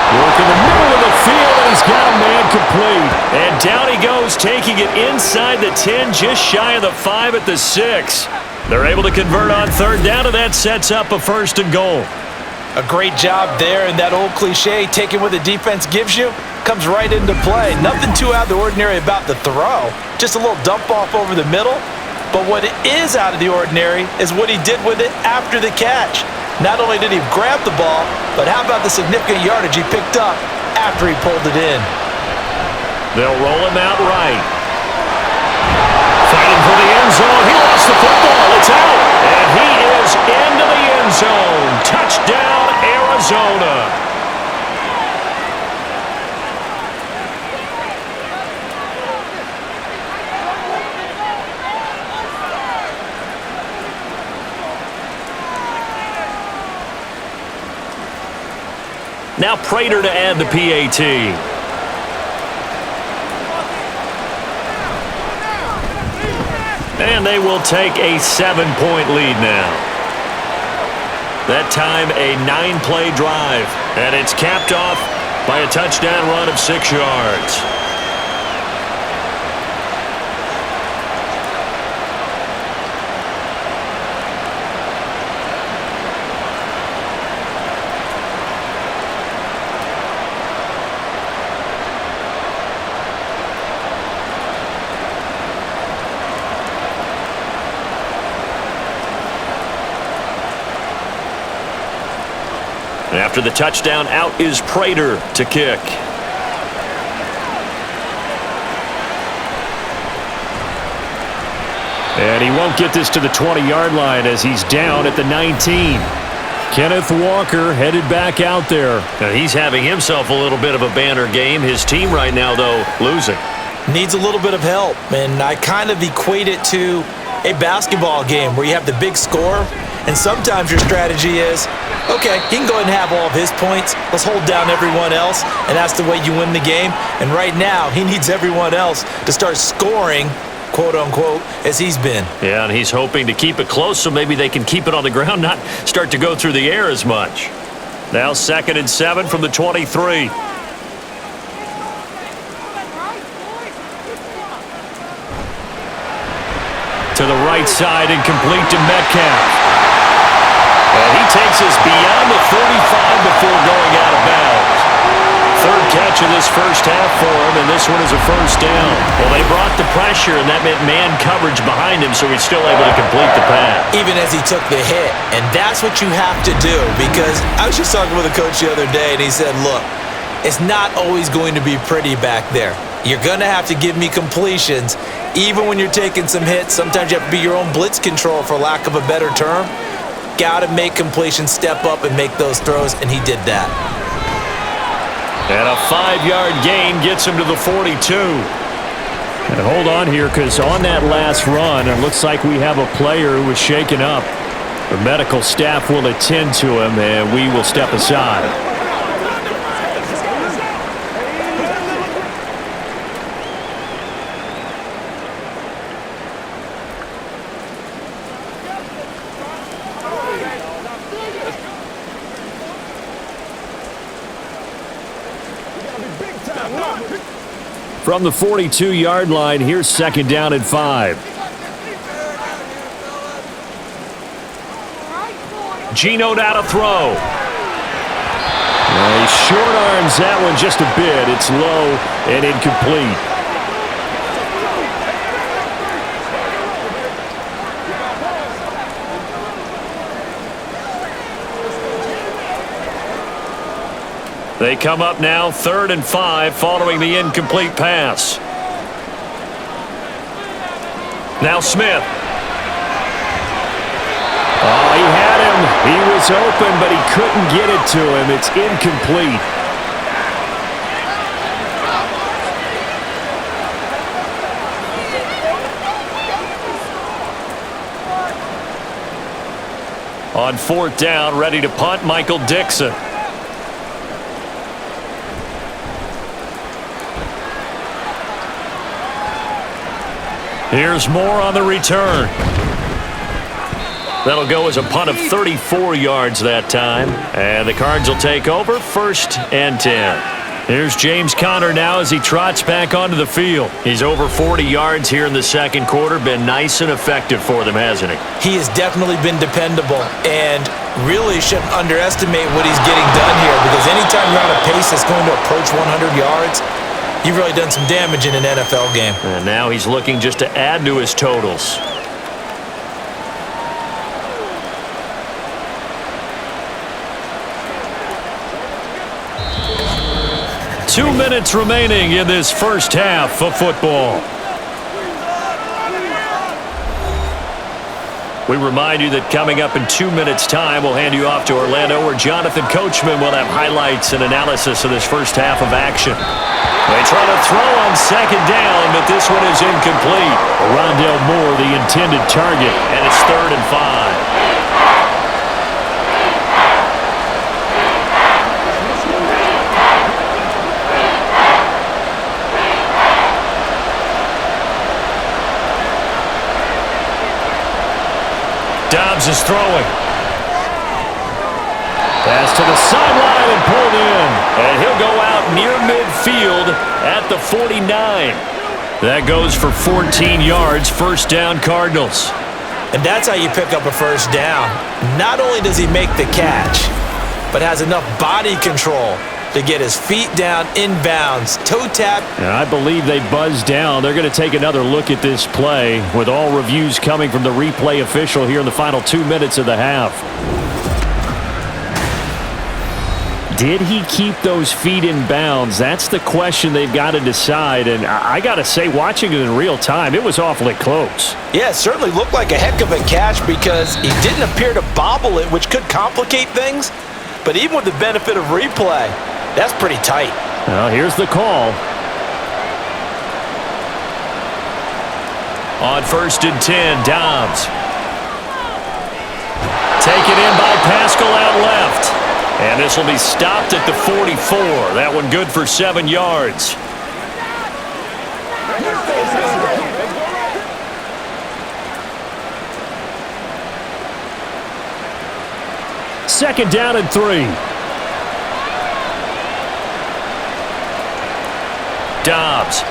Work in the middle of the field, and he's got a man complete. And down he goes, taking it inside the 10, just shy of the 5 at the 6. They're able to convert on third down, and that sets up a 1st and goal. A great job there, and that old cliche, taking what the defense gives you, comes right into play. Nothing too out of the ordinary about the throw, just a little dump off over the middle. But what is out of the ordinary is what he did with it after the catch. Not only did he grab the ball, but how about the significant yardage he picked up after he pulled it in? They'll roll him out right. Fighting for the end zone. He lost the football. It's out. And he is into the end zone. Touchdown, Arizona. Now Prater to add the PAT. And they will take a 7-point lead now. That time a 9-play drive. And it's capped off by a touchdown run of 6 yards. After the touchdown, out is Prater to kick. And he won't get this to the 20-yard line as he's down at the 19. Kenneth Walker headed back out there. Now he's having himself a little bit of a banner game. His team right now, though, losing. Needs a little bit of help, and I kind of equate it to a basketball game where you have the big score, and sometimes your strategy is, okay, he can go ahead and have all of his points. Let's hold down everyone else, and that's the way you win the game. And right now, he needs everyone else to start scoring, quote-unquote, as he's been. Yeah, and he's hoping to keep it close so maybe they can keep it on the ground, not start to go through the air as much. Now 2nd and 7 from the 23. To the right side and complete to Metcalf. And he takes us beyond the 35 before going out of bounds. 3rd catch of this first half for him, and this one is a first down. Well, they brought the pressure, and that meant man coverage behind him, so he's still able to complete the pass. Even as he took the hit, and that's what you have to do, because I was just talking with a coach the other day, and he said, look, it's not always going to be pretty back there. You're going to have to give me completions. Even when you're taking some hits, sometimes you have to be your own blitz control, for lack of a better term. Got to make completions, step up, and make those throws, and he did that. And a 5-yard gain gets him to the 42. And hold on here, because on that last run, it looks like we have a player who was shaken up. The medical staff will attend to him, and we will step aside. From the 42-yard line, here's 2nd down and 5. Geno now to throw. He short arms that one just a bit. It's low and incomplete. They come up now 3rd and 5 following the incomplete pass. Now Smith. Oh, he had him. He was open, but he couldn't get it to him. It's incomplete. On 4th down, ready to punt, Michael Dixon. Here's more on the return. That'll go as a punt of 34 yards that time. And the Cards will take over 1st and 10. Here's James Conner now as he trots back onto the field. He's over 40 yards here in the 2nd quarter. Been nice and effective for them, hasn't he? He has definitely been dependable, and really shouldn't underestimate what he's getting done here, because anytime you're on a pace that's going to approach 100 yards, you've really done some damage in an NFL game. And now he's looking just to add to his totals. Two minutes remaining in this first half of football. We remind you that coming up in 2 minutes' time, we'll hand you off to Orlando, where Jonathan Coachman will have highlights and analysis of this first half of action. They try to throw on 2nd down, but this one is incomplete. Rondale Moore, the intended target. And it's 3rd and 5. Dobbs is throwing. Pass to the sideline and pulled in. And he'll go out near midfield at the 49. That goes for 14 yards, first down Cardinals. And that's how you pick up a first down. Not only does he make the catch, but has enough body control to get his feet down inbounds, toe tap. And I believe they buzzed down. They're going to take another look at this play with all reviews coming from the replay official here in the final 2 minutes of the half. Did he keep those feet in bounds? That's the question they've got to decide. And I got to say, watching it in real time, it was awfully close. Yeah, it certainly looked like a heck of a catch because he didn't appear to bobble it, which could complicate things. But even with the benefit of replay, that's pretty tight. Well, here's the call. On 1st and 10, Dobbs. Taken in by Pascal out left. And this will be stopped at the 44. That one good for 7 yards. Second down and 3. Dobbs.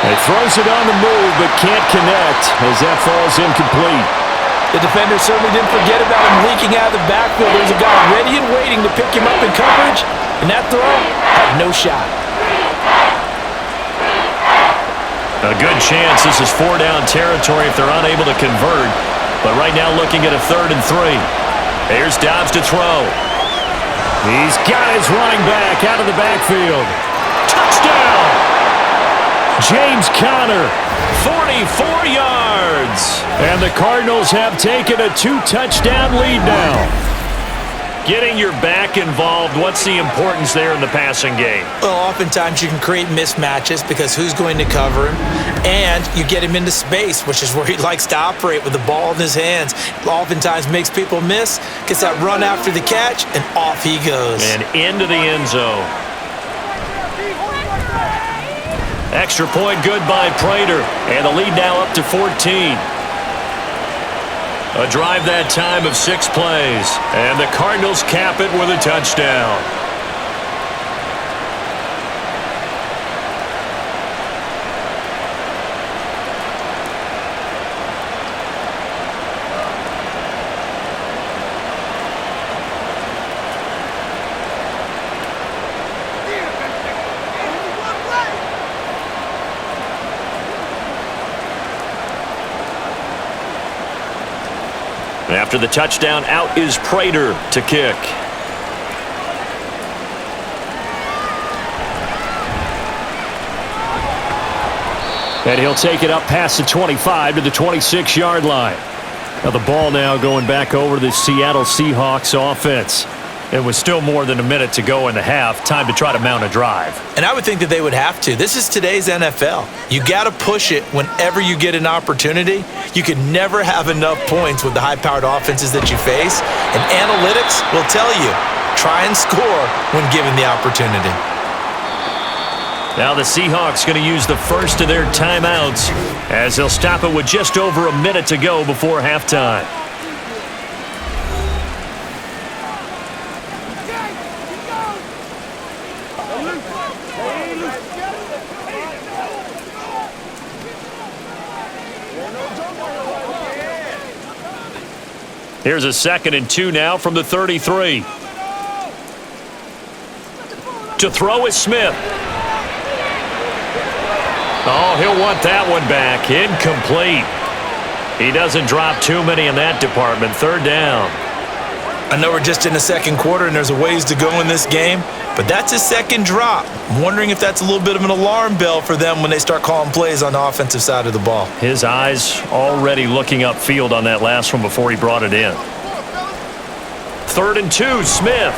He throws it on the move but can't connect as that falls incomplete. The defender certainly didn't forget about him leaking out of the backfield. There's a guy ready and waiting to pick him up in coverage, and that throw had no shot. A good chance this is 4-down territory if they're unable to convert. But right now looking at a 3rd and 3. Here's Dobbs to throw. He's got his running back out of the backfield. Touchdown! James Conner. 44 yards. And the Cardinals have taken a 2-touchdown lead now. Getting your back involved, what's the importance there in the passing game? Well, oftentimes you can create mismatches because who's going to cover him, and you get him into space, which is where he likes to operate with the ball in his hands. Oftentimes makes people miss, gets that run after the catch, and off he goes. And into the end zone. Extra point good by Prater, and the lead now up to 14. A drive that time of 6 plays, and the Cardinals cap it with a touchdown. After the touchdown, out is Prater to kick. And he'll take it up past the 25 to the 26-yard line. Now the ball now going back over to the Seattle Seahawks offense. It was still more than a minute to go in the half. Time to try to mount a drive. And I would think that they would have to. This is today's NFL. You got to push it whenever you get an opportunity. You can never have enough points with the high-powered offenses that you face. And analytics will tell you, try and score when given the opportunity. Now the Seahawks going to use the first of their timeouts as they'll stop it with just over a minute to go before halftime. Here's a 2nd and 2 now from the 33. To throw is Smith. Oh, he'll want that one back. Incomplete. He doesn't drop too many in that department. 3rd down. I know we're just in the 2nd quarter and there's a ways to go in this game, but that's his 2nd drop. I'm wondering if that's a little bit of an alarm bell for them when they start calling plays on the offensive side of the ball. His eyes already looking upfield on that last one before he brought it in. 3rd and 2, Smith.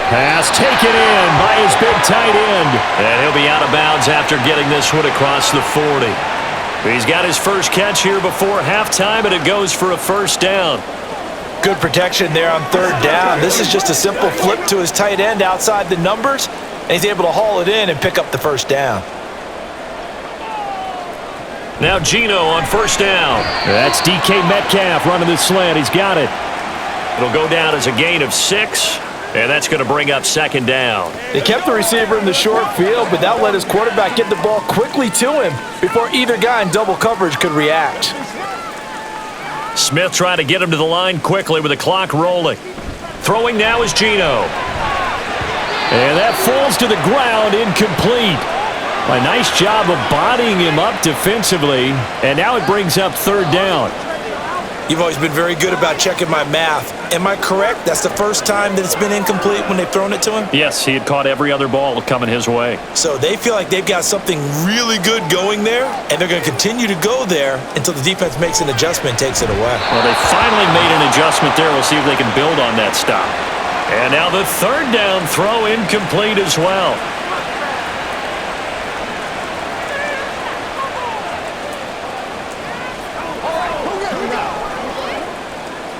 Pass taken in by his big tight end. And he'll be out of bounds after getting this one across the 40. He's got his first catch here before halftime, and it goes for a 1st down. Good protection there on 3rd down. This is just a simple flip to his tight end outside the numbers, and he's able to haul it in and pick up the 1st down. Now Geno on first down. That's DK Metcalf running the slant. He's got it. It'll go down as a gain of 6, and that's going to bring up second down. They kept the receiver in the short field, but that let his quarterback get the ball quickly to him before either guy in double coverage could react. Smith trying to get him to the line quickly with the clock rolling. Throwing now is Geno. And that falls to the ground, incomplete. A nice job of bodying him up defensively, and now it brings up third down. You've always been very good about checking my math. Am I correct? That's the first time that it's been incomplete when they've thrown it to him? Yes, he had caught every other ball coming his way. So they feel like they've got something really good going there, and they're going to continue to go there until the defense makes an adjustment and takes it away. Well, they finally made an adjustment there. We'll see if they can build on that stop. And now the third down throw incomplete as well.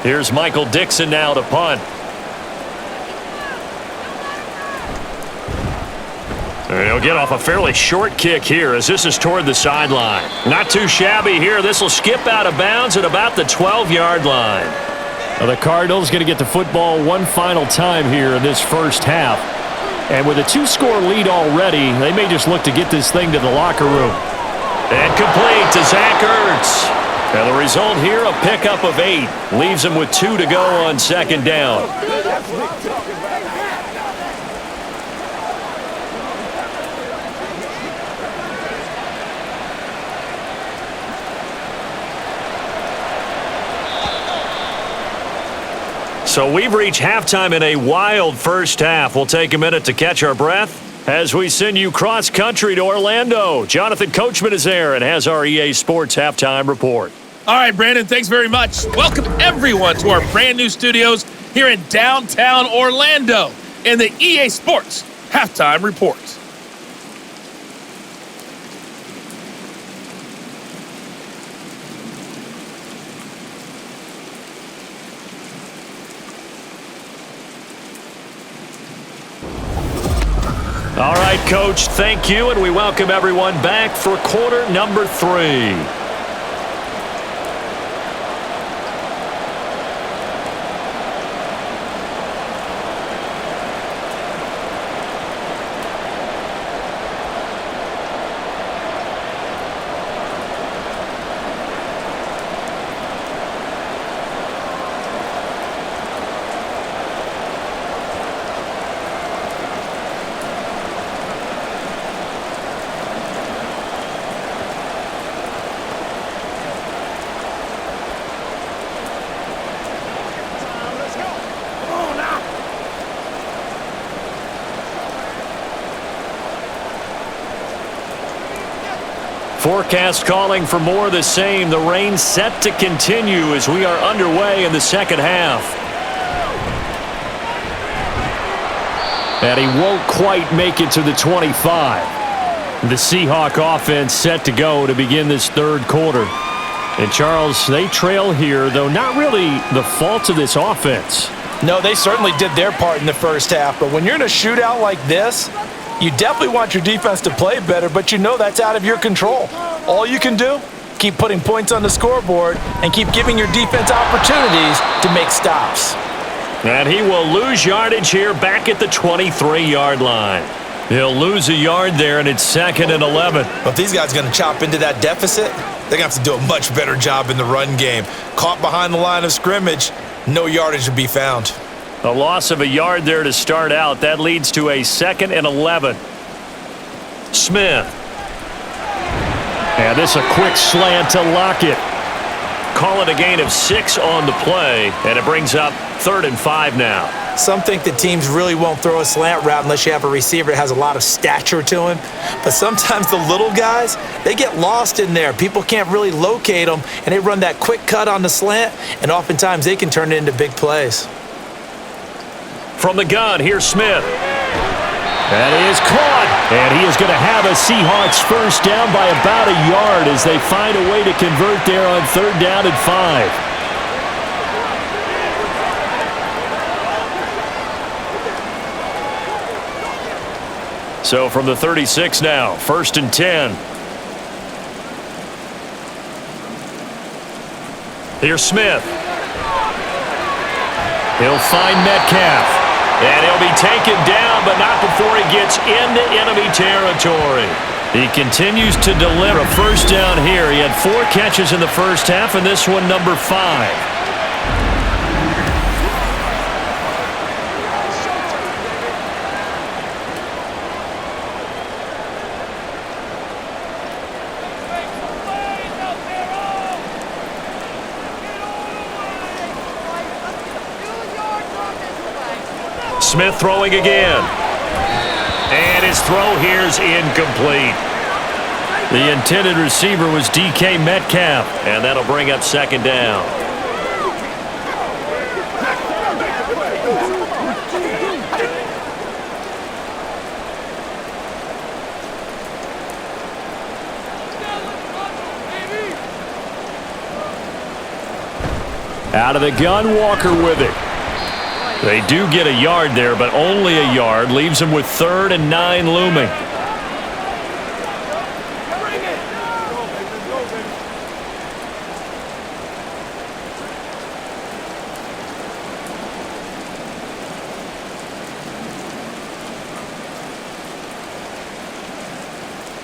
Here's Michael Dixon now to punt. And he'll get off a fairly short kick here as this is toward the sideline. Not too shabby here. This will skip out of bounds at about the 12-yard line. Well, the Cardinals going to get the football one final time here in this first half. And with a 2-score lead already, they may just look to get this thing to the locker room. And complete to Zach Ertz. And the result here, a pickup of 8. Leaves him with 2 to go on second down. So we've reached halftime in a wild first half. We'll take a minute to catch our breath as we send you cross-country to Orlando. Jonathan Coachman is there and has our EA Sports Halftime Report. All right, Brandon, thanks very much. Welcome, everyone, to our brand-new studios here in downtown Orlando in the EA Sports Halftime Report. All right, Coach, thank you, and we welcome everyone back for quarter number 3. Forecast calling for more of the same. The rain set to continue as we are underway in the second half. And he won't quite make it to the 25. The Seahawk offense set to go to begin this third quarter. And Charles, they trail here, though not really the fault of this offense. No, they certainly did their part in the first half, but when you're in a shootout like this, you definitely want your defense to play better, but you know that's out of your control. All you can do, keep putting points on the scoreboard and keep giving your defense opportunities to make stops. And he will lose yardage here back at the 23-yard line. He'll lose a yard there, and it's 2nd and 11. But if these guys are going to chop into that deficit, they're going to have to do a much better job in the run game. Caught behind the line of scrimmage, no yardage to be found. A loss of a yard there to start out. That leads to a 2nd and 11. Smith. And this a quick slant to Lockett. Call it a gain of 6 on the play, and it brings up 3rd and 5 now. Some think that teams really won't throw a slant route unless you have a receiver that has a lot of stature to him. But sometimes the little guys, they get lost in there. People can't really locate them, and they run that quick cut on the slant, and oftentimes they can turn it into big plays. From the gun, here's Smith. That is caught. And he is going to have a Seahawks first down by about a yard as they find a way to convert there on 3rd down and 5. So from the 36 now, 1st and 10. Here's Smith. He'll find Metcalf. And he'll be taken down, but not before he gets into enemy territory. He continues to deliver a first down here. He had 4 catches in the first half, and this one number 5. Smith throwing again. And his throw here is incomplete. The intended receiver was DK Metcalf, and that'll bring up second down. Out of the gun, Walker with it. They do get a yard there, but only a yard. Leaves them with 3rd and 9 looming.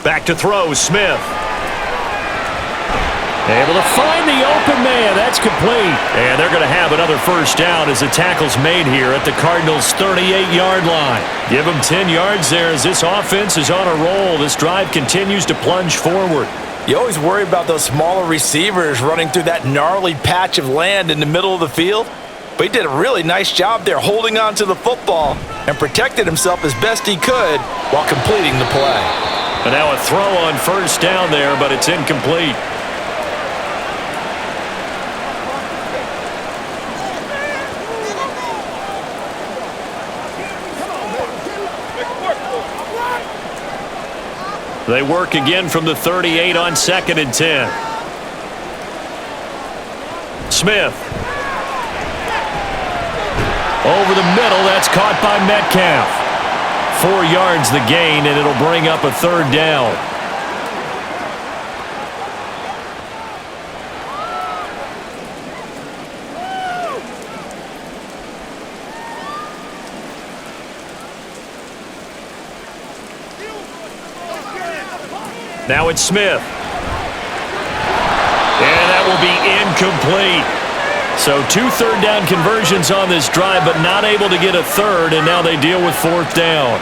Back to throw, Smith. Able to find the open man. That's complete. And they're going to have another first down as the tackle's made here at the Cardinals' 38-yard line. Give them 10 yards there as this offense is on a roll. This drive continues to plunge forward. You always worry about those smaller receivers running through that gnarly patch of land in the middle of the field. But he did a really nice job there holding on to the football and protected himself as best he could while completing the play. And now a throw on first down there, but it's incomplete. They work again from the 38 on 2nd and 10. Smith. Over the middle, that's caught by Metcalf. 4 yards the gain, and it'll bring up a 3rd down. Now it's Smith. And that will be incomplete. So 2 third-down conversions on this drive, but not able to get a 3rd, and now they deal with 4th down.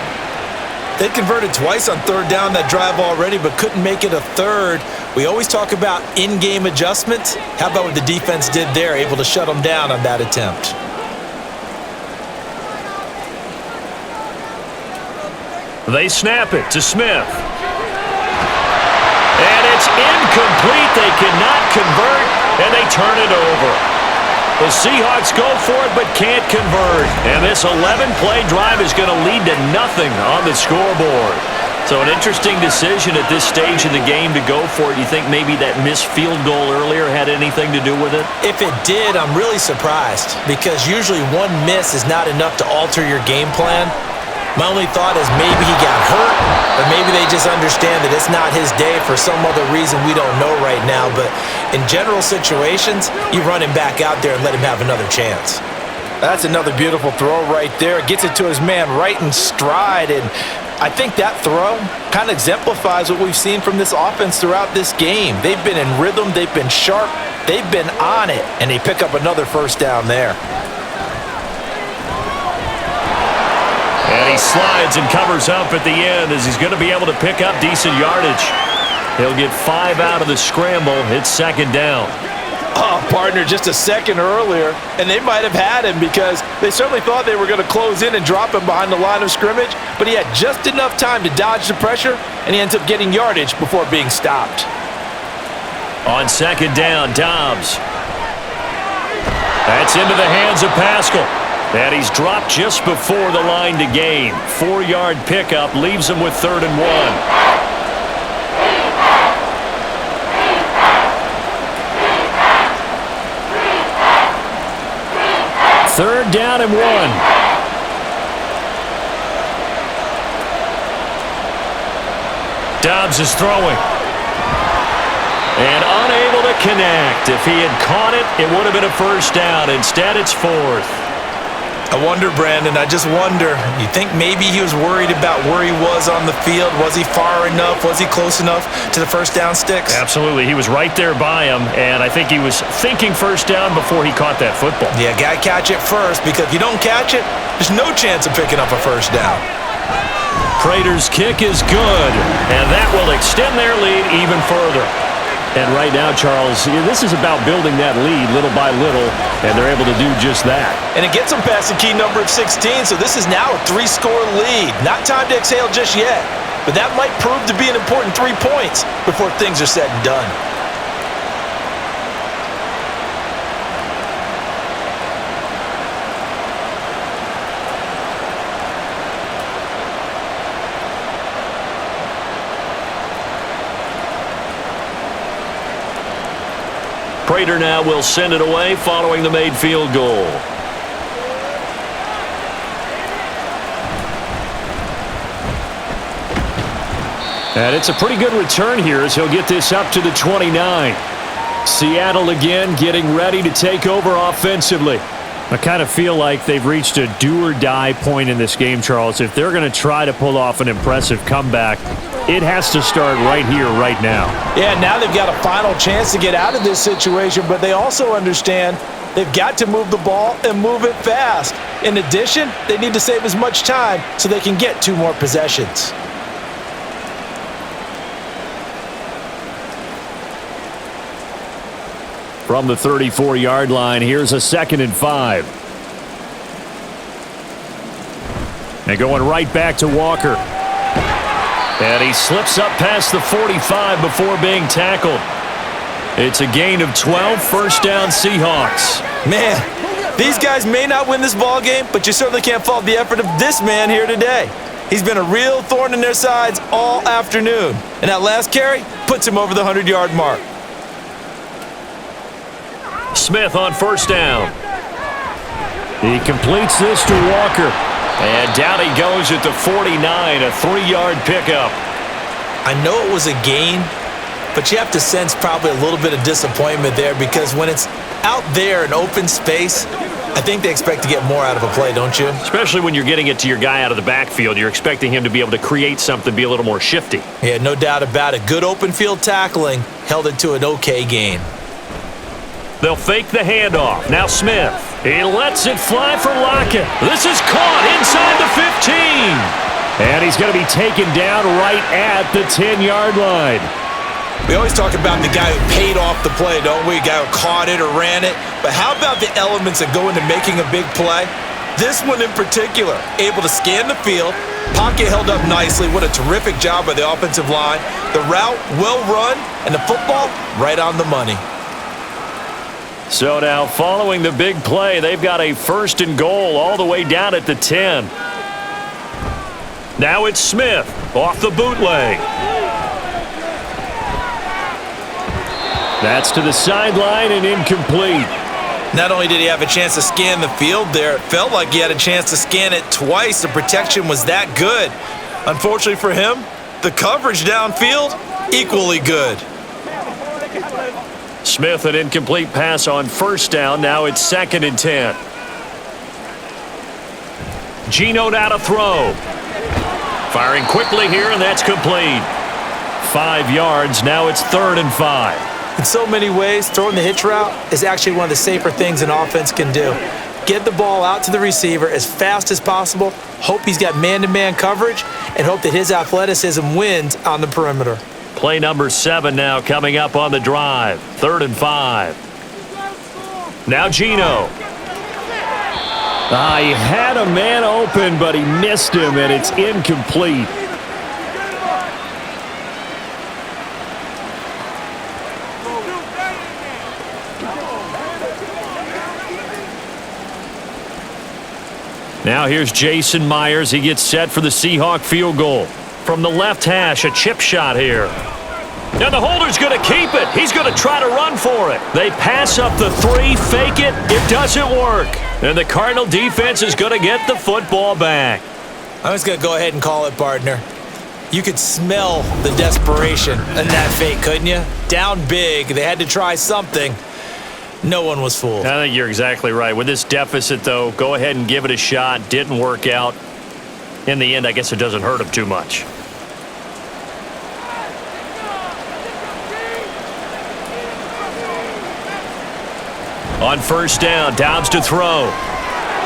They converted twice on 3rd down that drive already, but couldn't make it a 3rd. We always talk about in-game adjustments. How about what the defense did there, able to shut them down on that attempt? They snap it to Smith. And it's incomplete. They cannot convert, and they turn it over. The Seahawks go for it but can't convert. And this 11-play drive is going to lead to nothing on the scoreboard. So an interesting decision at this stage in the game to go for it. You think maybe that missed field goal earlier had anything to do with it? If it did, I'm really surprised because usually one miss is not enough to alter your game plan. My only thought is maybe he got hurt, or maybe they just understand that it's not his day for some other reason we don't know right now. But in general situations, you run him back out there and let him have another chance. That's another beautiful throw right there. Gets it to his man right in stride. And I think that throw kind of exemplifies what we've seen from this offense throughout this game. They've been in rhythm. They've been sharp. They've been on it. And they pick up another first down there. And he slides and covers up at the end as he's going to be able to pick up decent yardage. He'll get 5 out of the scramble. It's 2nd down. Oh, partner, just a second earlier, and they might have had him because they certainly thought they were going to close in and drop him behind the line of scrimmage, but he had just enough time to dodge the pressure, and he ends up getting yardage before being stopped. On 2nd down, Dobbs. That's into the hands of Pascal. And he's dropped just before the line to gain. 4-yard pickup leaves him with 3rd and 1. 3rd down and 1. Dobbs is throwing. And unable to to connect. If he had caught it, it would have been a first down. Instead, it's fourth. I wonder, Brandon, I just wonder, you think maybe he was worried about where he was on the field? Was he far enough? Was he close enough to the first down sticks? Absolutely. He was right there by him, and I think he was thinking first down before he caught that football. Yeah, got to catch it first, because if you don't catch it, there's no chance of picking up a first down. Prater's kick is good, and that will extend their lead even further. And right now, Charles, this is about building that lead little by little, and they're able to do just that. And it gets them past the key number of 16, so this is now a 3-score lead. Not time to exhale just yet, but that might prove to be an important 3 points before things are said and done. Prater now will send it away following the made field goal. And it's a pretty good return here as he'll get this up to the 29. Seattle again getting ready to take over offensively. I kind of feel like they've reached a do-or-die point in this game, Charles. If they're going to try to pull off an impressive comeback, it has to start right here, right now. Yeah, now they've got a final chance to get out of this situation, but they also understand they've got to move the ball and move it fast. In addition, they need to save as much time so they can get 2 more possessions. From the 34-yard line, here's a 2nd and 5. And going right back to Walker. And he slips up past the 45 before being tackled. It's a gain of 12, first down Seahawks. Man, these guys may not win this ball game, but you certainly can't fault the effort of this man here today. He's been a real thorn in their sides all afternoon. And that last carry puts him over the 100-yard mark. Smith on first down. He completes this to Walker. And down he goes at the 49, a 3-yard pickup. I know it was a gain, but you have to sense probably a little bit of disappointment there, because when it's out there in open space, I think they expect to get more out of a play, don't you? Especially when you're getting it to your guy out of the backfield. You're expecting him to be able to create something, be a little more shifty. Yeah, no doubt about it. Good open field tackling held it to an okay gain. They'll fake the handoff. Now Smith. He lets it fly for Lockett. This is caught inside the 15. And he's going to be taken down right at the 10-yard line. We always talk about the guy who paid off the play, don't we? The guy who caught it or ran it. But how about the elements that go into making a big play? This one in particular, able to scan the field, pocket held up nicely. What a terrific job by the offensive line. The route well run, and the football right on the money. So now following the big play, they've got a 1st and goal all the way down at the 10. Now it's Smith off the bootleg. That's to the sideline and incomplete. Not only did he have a chance to scan the field there, it felt like he had a chance to scan it twice. The protection was that good. Unfortunately for him, the coverage downfield, equally good. Smith, an incomplete pass on first down. Now it's 2nd and 10. Geno now to throw. Firing quickly here, and that's complete. 5 yards. Now it's 3rd and 5. In so many ways, throwing the hitch route is actually one of the safer things an offense can do. Get the ball out to the receiver as fast as possible, hope he's got man-to-man coverage, and hope that his athleticism wins on the perimeter. Play number 7 now coming up on the drive. 3rd and 5. Now Geno. He had a man open, but he missed him, and it's incomplete. Now here's Jason Myers. He gets set for the Seahawk field goal. From the left hash, a chip shot here. Now the holder's going to keep it. He's going to try to run for it. They pass up the 3, fake it. It doesn't work. And the Cardinal defense is going to get the football back. I'm just going to go ahead and call it, partner. You could smell the desperation in that fake, couldn't you? Down big. They had to try something. No one was fooled. I think you're exactly right. With this deficit, though, go ahead and give it a shot. Didn't work out. In the end, I guess it doesn't hurt him too much. On first down, Dobbs to throw.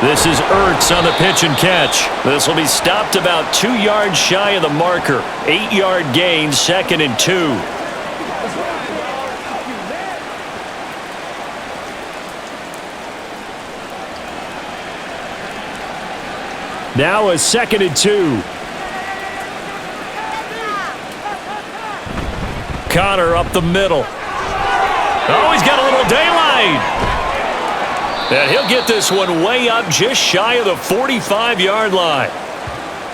This is Ertz on the pitch and catch. This will be stopped about 2 yards shy of the marker. 8-yard gain, 2nd and 2. Now a 2nd and 2. Connor up the middle. Oh, he's got a little daylight. And he'll get this one way up just shy of the 45-yard line.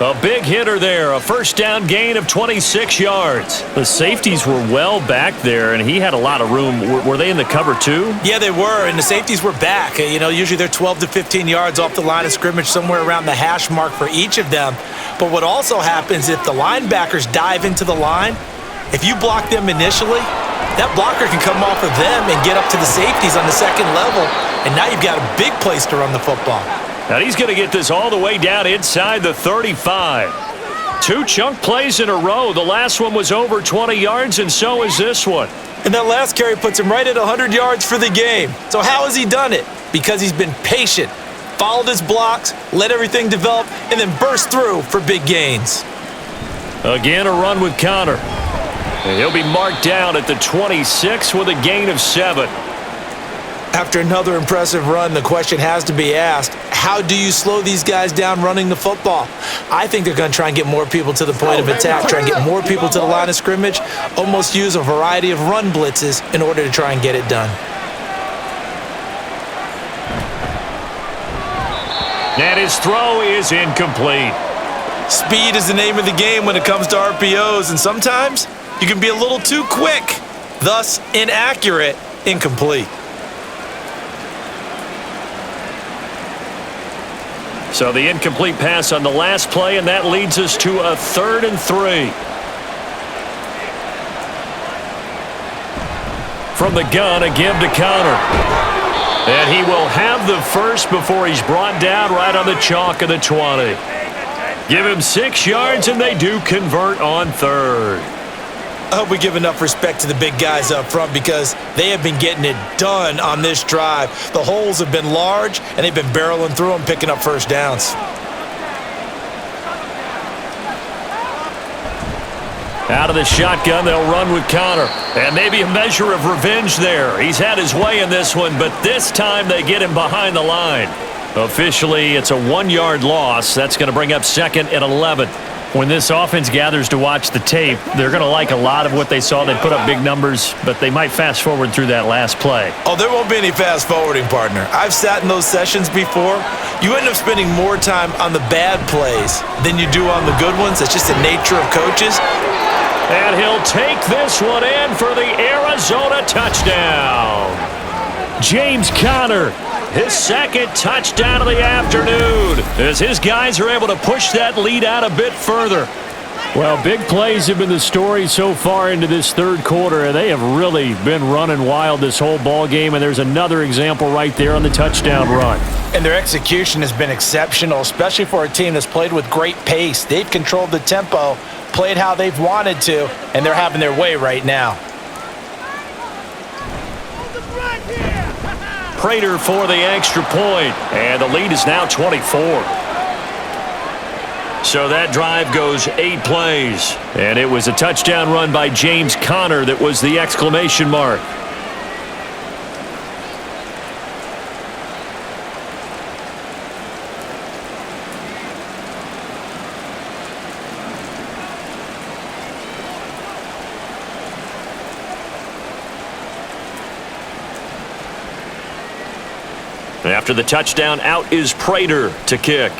A big hitter there, a first down gain of 26 yards. The safeties were well back there, and he had a lot of room. Were they in the cover too? Yeah, they were, and the safeties were back. You know, usually they're 12 to 15 yards off the line of scrimmage, somewhere around the hash mark for each of them. But what also happens if the linebackers dive into the line, if you block them initially, that blocker can come off of them and get up to the safeties on the second level, and now you've got a big place to run the football. And he's going to get this all the way down inside the 35. 2 chunk plays in a row. The last one was over 20 yards, and so is this one. And that last carry puts him right at 100 yards for the game. So how has he done it? Because he's been patient, followed his blocks, let everything develop, and then burst through for big gains. Again, a run with Connor. And he'll be marked down at the 26 with a gain of 7. After another impressive run, the question has to be asked, how do you slow these guys down running the football? I think they're going to try and get more people to the point of attack, try and get more people to the line of scrimmage, almost use a variety of run blitzes in order to try and get it done. And his throw is incomplete. Speed is the name of the game when it comes to RPOs, and sometimes you can be a little too quick, thus inaccurate, incomplete. So the incomplete pass on the last play, and that leads us to a 3rd and 3. From the gun, a give to Connor. And he will have the first before he's brought down right on the chalk of the 20. Give him 6 yards, and they do convert on 3rd. I hope we give enough respect to the big guys up front because they have been getting it done on this drive. The holes have been large, and they've been barreling through them, picking up first downs. Out of the shotgun, they'll run with Connor. And maybe a measure of revenge there. He's had his way in this one, but this time they get him behind the line. Officially, it's a 1-yard loss. That's going to bring up 2nd and 11. When this offense gathers to watch the tape, they're going to like a lot of what they saw. They put up big numbers, but they might fast forward through that last play. Oh, there won't be any fast forwarding, partner. I've sat in those sessions before. You end up spending more time on the bad plays than you do on the good ones. It's just the nature of coaches. And he'll take this one in for the Arizona touchdown. James Conner, his 2nd touchdown of the afternoon, as his guys are able to push that lead out a bit further. Well, big plays have been the story so far into this 3rd quarter, and they have really been running wild this whole ball game, and there's another example right there on the touchdown run. And their execution has been exceptional, especially for a team that's played with great pace. They've controlled the tempo, played how they've wanted to, and they're having their way right now. Prater for the extra point, and the lead is now 24. So that drive goes 8 plays, and it was a touchdown run by James Conner that was the exclamation mark. After the touchdown, out is Prater to kick.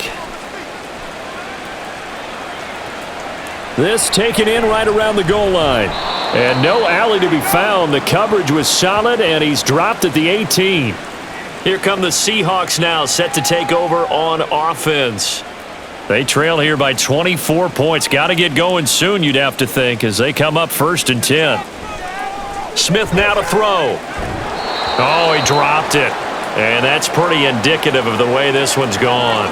This taken in right around the goal line. And no alley to be found. The coverage was solid, and he's dropped at the 18. Here come the Seahawks now, set to take over on offense. They trail here by 24 points. Got to get going soon, you'd have to think, as they come up 1st and 10. Smith now to throw. Oh, he dropped it. And that's pretty indicative of the way this one's gone.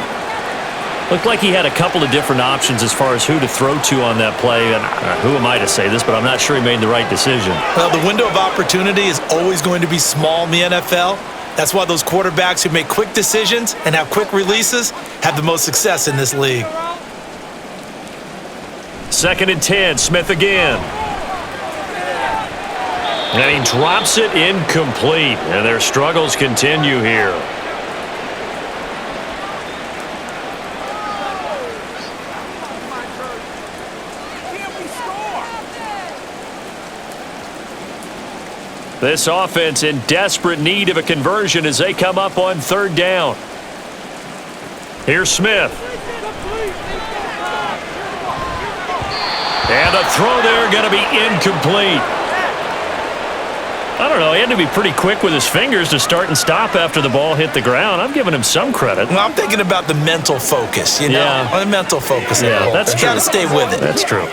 Looked like he had a couple of different options as far as who to throw to on that play. And who am I to say this, but I'm not sure he made the right decision. Well, the window of opportunity is always going to be small in the NFL. That's why those quarterbacks who make quick decisions and have quick releases have the most success in this league. 2nd and 10, Smith again. And he drops it incomplete. And their struggles continue here. This offense in desperate need of a conversion as they come up on 3rd down. Here's Smith. And the throw there going to be incomplete. I don't know. He had to be pretty quick with his fingers to start and stop after the ball hit the ground. I'm giving him some credit. Well, I'm thinking about the mental focus, you know? Yeah. The mental focus. Yeah, that's true. Got to stay with it. That's true.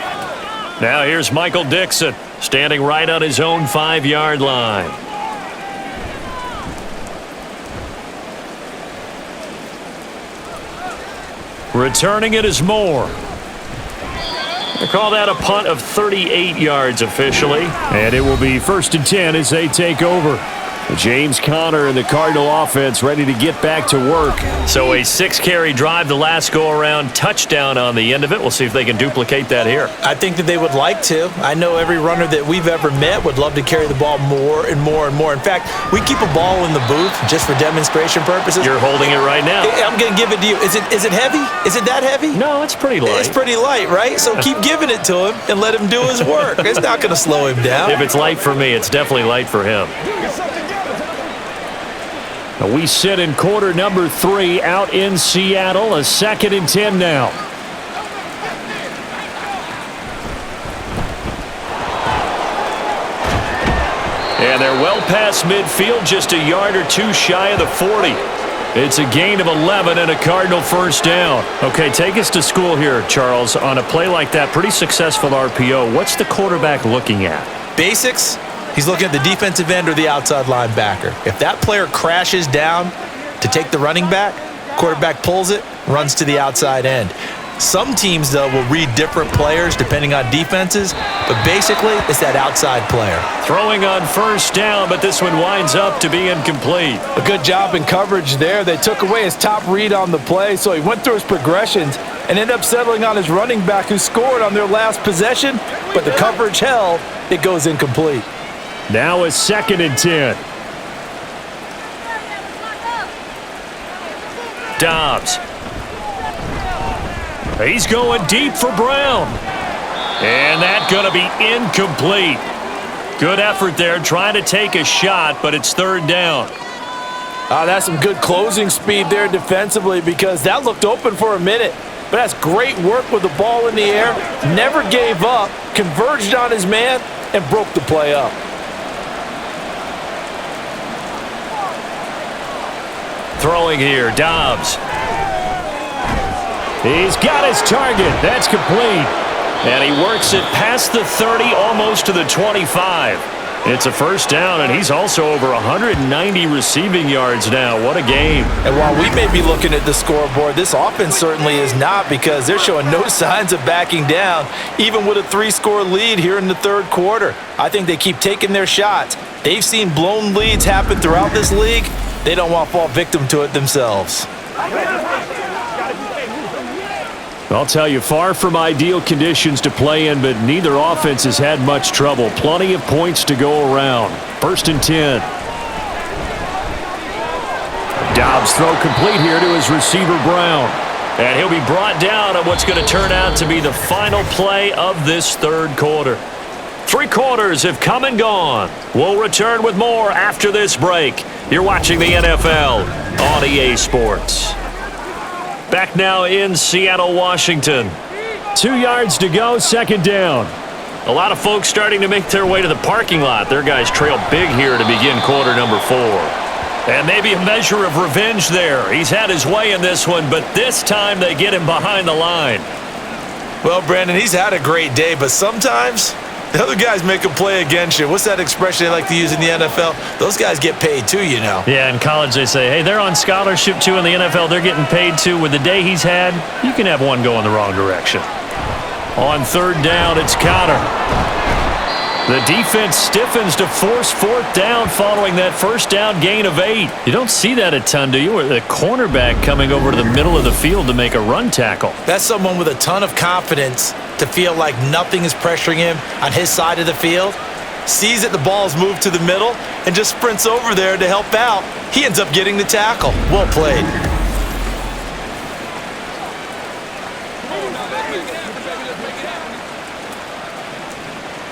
Now here's Michael Dixon standing right on his own 5-yard line. Returning it is Moore. They call that a punt of 38 yards officially. And it will be 1st and 10 as they take over. James Conner and the Cardinal offense ready to get back to work. So a 6-carry drive the last go-around, touchdown on the end of it. We'll see if they can duplicate that here. I think that they would like to. I know every runner that we've ever met would love to carry the ball more and more and more. In fact, we keep a ball in the booth just for demonstration purposes. You're holding it right now. I'm going to give it to you. Is it heavy? Is it that heavy? No, it's pretty light. It's pretty light, right? So keep giving it to him and let him do his work. It's not going to slow him down. If it's light for me, it's definitely light for him. We sit in quarter number 3 out in Seattle. A 2nd and 10 now. And they're well past midfield, just a yard or two shy of the 40. It's a gain of 11 and a Cardinal 1st down. Okay, take us to school here, Charles. On a play like that, pretty successful RPO. What's the quarterback looking at? Basics. He's looking at the defensive end or the outside linebacker. If that player crashes down to take the running back, quarterback pulls it, runs to the outside end. Some teams, though, will read different players depending on defenses, but basically it's that outside player. Throwing on 1st down, but this one winds up to be incomplete. A good job in coverage there. They took away his top read on the play, so he went through his progressions and ended up settling on his running back who scored on their last possession, but the coverage held. It goes incomplete. Now a 2nd and 10. Dobbs. He's going deep for Brown. And that's going to be incomplete. Good effort there trying to take a shot, but it's 3rd down. That's some good closing speed there defensively because that looked open for a minute. But that's great work with the ball in the air. Never gave up, converged on his man, and broke the play up. Throwing here, Dobbs. He's got his target. That's complete. And he works it past the 30, almost to the 25. It's a 1st down, and he's also over 190 receiving yards now. What a game. And while we may be looking at the scoreboard, this offense certainly is not because they're showing no signs of backing down, even with a 3-score lead here in the 3rd quarter. I think they keep taking their shots. They've seen blown leads happen throughout this league. They don't want to fall victim to it themselves. I'll tell you, far from ideal conditions to play in, but neither offense has had much trouble. Plenty of points to go around. 1st and 10. Dobbs throw complete here to his receiver, Brown. And he'll be brought down on what's going to turn out to be the final play of this 3rd quarter. 3 quarters have come and gone. We'll return with more after this break. You're watching the NFL on EA Sports. Back now in Seattle, Washington. 2 yards to go, 2nd down. A lot of folks starting to make their way to the parking lot. Their guys trail big here to begin quarter number 4. And maybe a measure of revenge there. He's had his way in this one, but this time they get him behind the line. Well, Brandon, he's had a great day, but sometimes the other guys make a play against you. What's that expression they like to use in the NFL? Those guys get paid too, you know. Yeah, in college they say, hey, they're on scholarship too. In the NFL, they're getting paid too. With the day he's had, you can have one going the wrong direction. On third down, it's Connor. The defense stiffens to force fourth down following that first down gain of 8. You don't see that a ton, do you? With the cornerback coming over to the middle of the field to make a run tackle. That's someone with a ton of confidence to feel like nothing is pressuring him on his side of the field. Sees that the ball's moved to the middle and just sprints over there to help out. He ends up getting the tackle. Well played.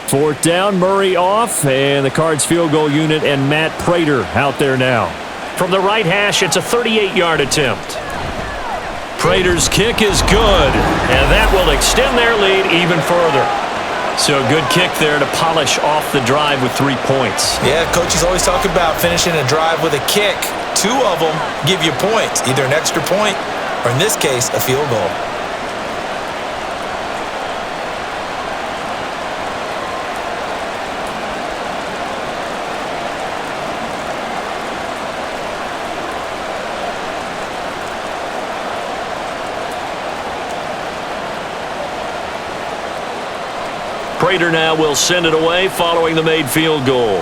Fourth down, Murray off, and the Cards field goal unit and Matt Prater out there now. From the right hash, it's a 38-yard attempt. Prater's kick is good, and that will extend their lead even further. So a good kick there to polish off the drive with 3 points. Yeah, coaches always talk about finishing a drive with a kick. 2 of them give you points, either an extra point or, in this case, a field goal. Prater now will send it away following the made field goal.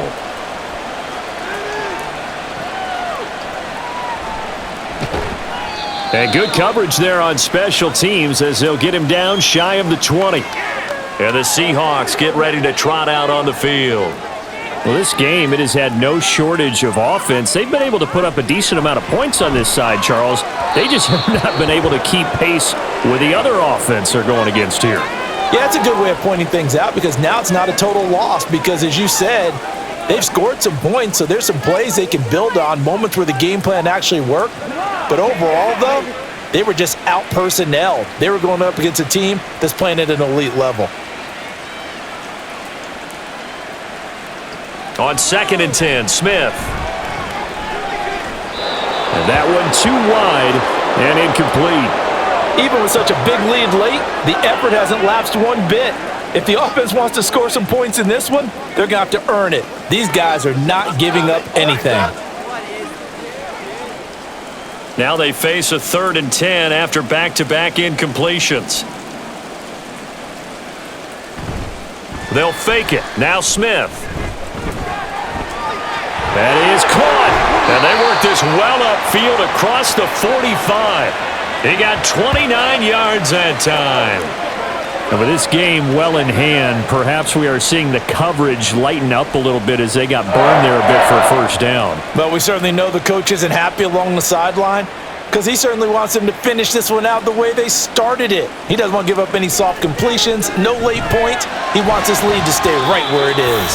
And good coverage there on special teams as they'll get him down shy of the 20. And the Seahawks get ready to trot out on the field. Well, this game, it has had no shortage of offense. They've been able to put up a decent amount of points on this side, Charles. They just have not been able to keep pace with the other offense they're going against here. Yeah, it's a good way of pointing things out because now it's not a total loss because, as you said, they've scored some points, so there's some plays they can build on, moments where the game plan actually worked. But overall, though, they were just out-personnelled. They were going up against a team that's playing at an elite level. On 2nd and 10, Smith. And that one too wide and incomplete. Even with such a big lead late, the effort hasn't lapsed one bit. If the offense wants to score some points in this one, they're going to have to earn it. These guys are not giving up anything. Now they face a 3rd and 10 after back-to-back incompletions. They'll fake it. Now Smith. That is caught. And they work this well upfield across the 45. He got 29 yards that time. And with this game well in hand, perhaps we are seeing the coverage lighten up a little bit as they got burned there a bit for a first down. But we certainly know the coach isn't happy along the sideline because he certainly wants them to finish this one out the way they started it. He doesn't want to give up any soft completions, no late points. He wants this lead to stay right where it is.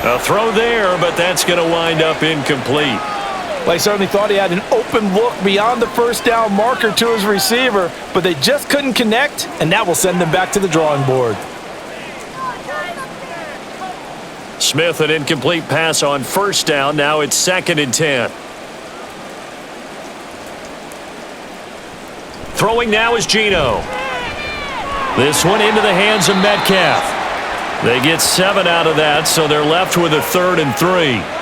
A throw there, but that's going to wind up incomplete. Well, he certainly thought he had an open look beyond the first down marker to his receiver, but they just couldn't connect, and that will send them back to the drawing board. Smith, an incomplete pass on first down. Now it's 2nd and 10. Throwing now is Geno. This one into the hands of Metcalf. They get 7 out of that, so they're left with a 3rd and 3.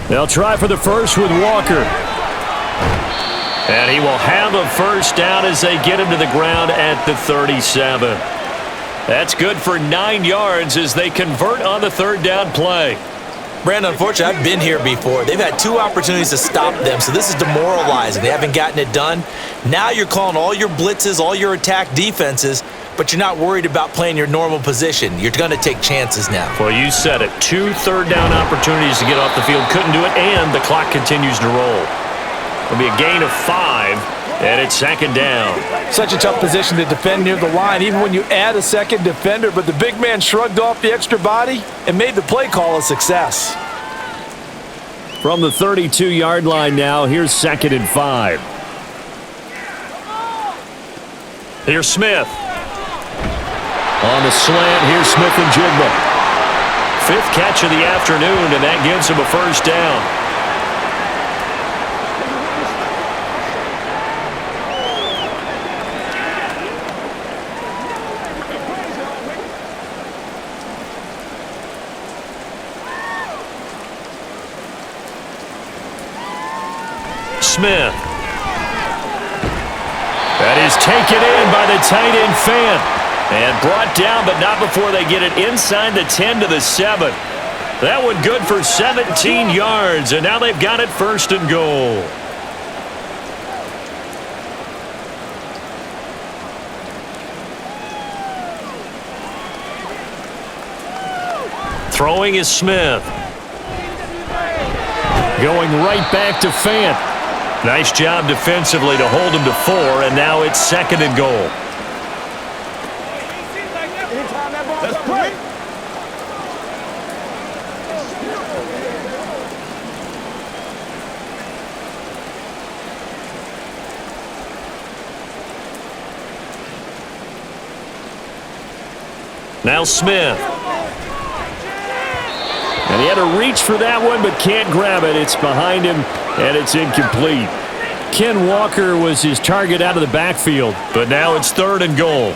They'll try for the first with Walker. And he will have a first down as they get him to the ground at the 37. That's good for 9 yards as they convert on the 3rd down play. Brandon, unfortunately, I've been here before. They've had 2 opportunities to stop them, so this is demoralizing. They haven't gotten it done. Now you're calling all your blitzes, all your attack defenses, but you're not worried about playing your normal position. You're going to take chances now. Well, you said it. 2 3rd down opportunities to get off the field. Couldn't do it, and the clock continues to roll. It'll be a gain of 5 And it's second down. Such a tough position to defend near the line, even when you add a second defender, but the big man shrugged off the extra body and made the play call a success. From the 32-yard line now, here's 2nd and 5. Here's Smith. On the slant, here's Smith and Jigba. 5th catch of the afternoon, and that gives him a first down. Smith. That is taken in by the tight end Fant. And brought down, but not before they get it inside the 10 to the 7. That one good for 17 yards, and now they've got it 1st and goal. Throwing is Smith. Going right back to Fant. Nice job defensively to hold him to 4, and now it's 2nd and goal. Now Smith. And he had to reach for that one, but can't grab it. It's behind him, and it's incomplete. Ken Walker was his target out of the backfield, but now it's 3rd and goal.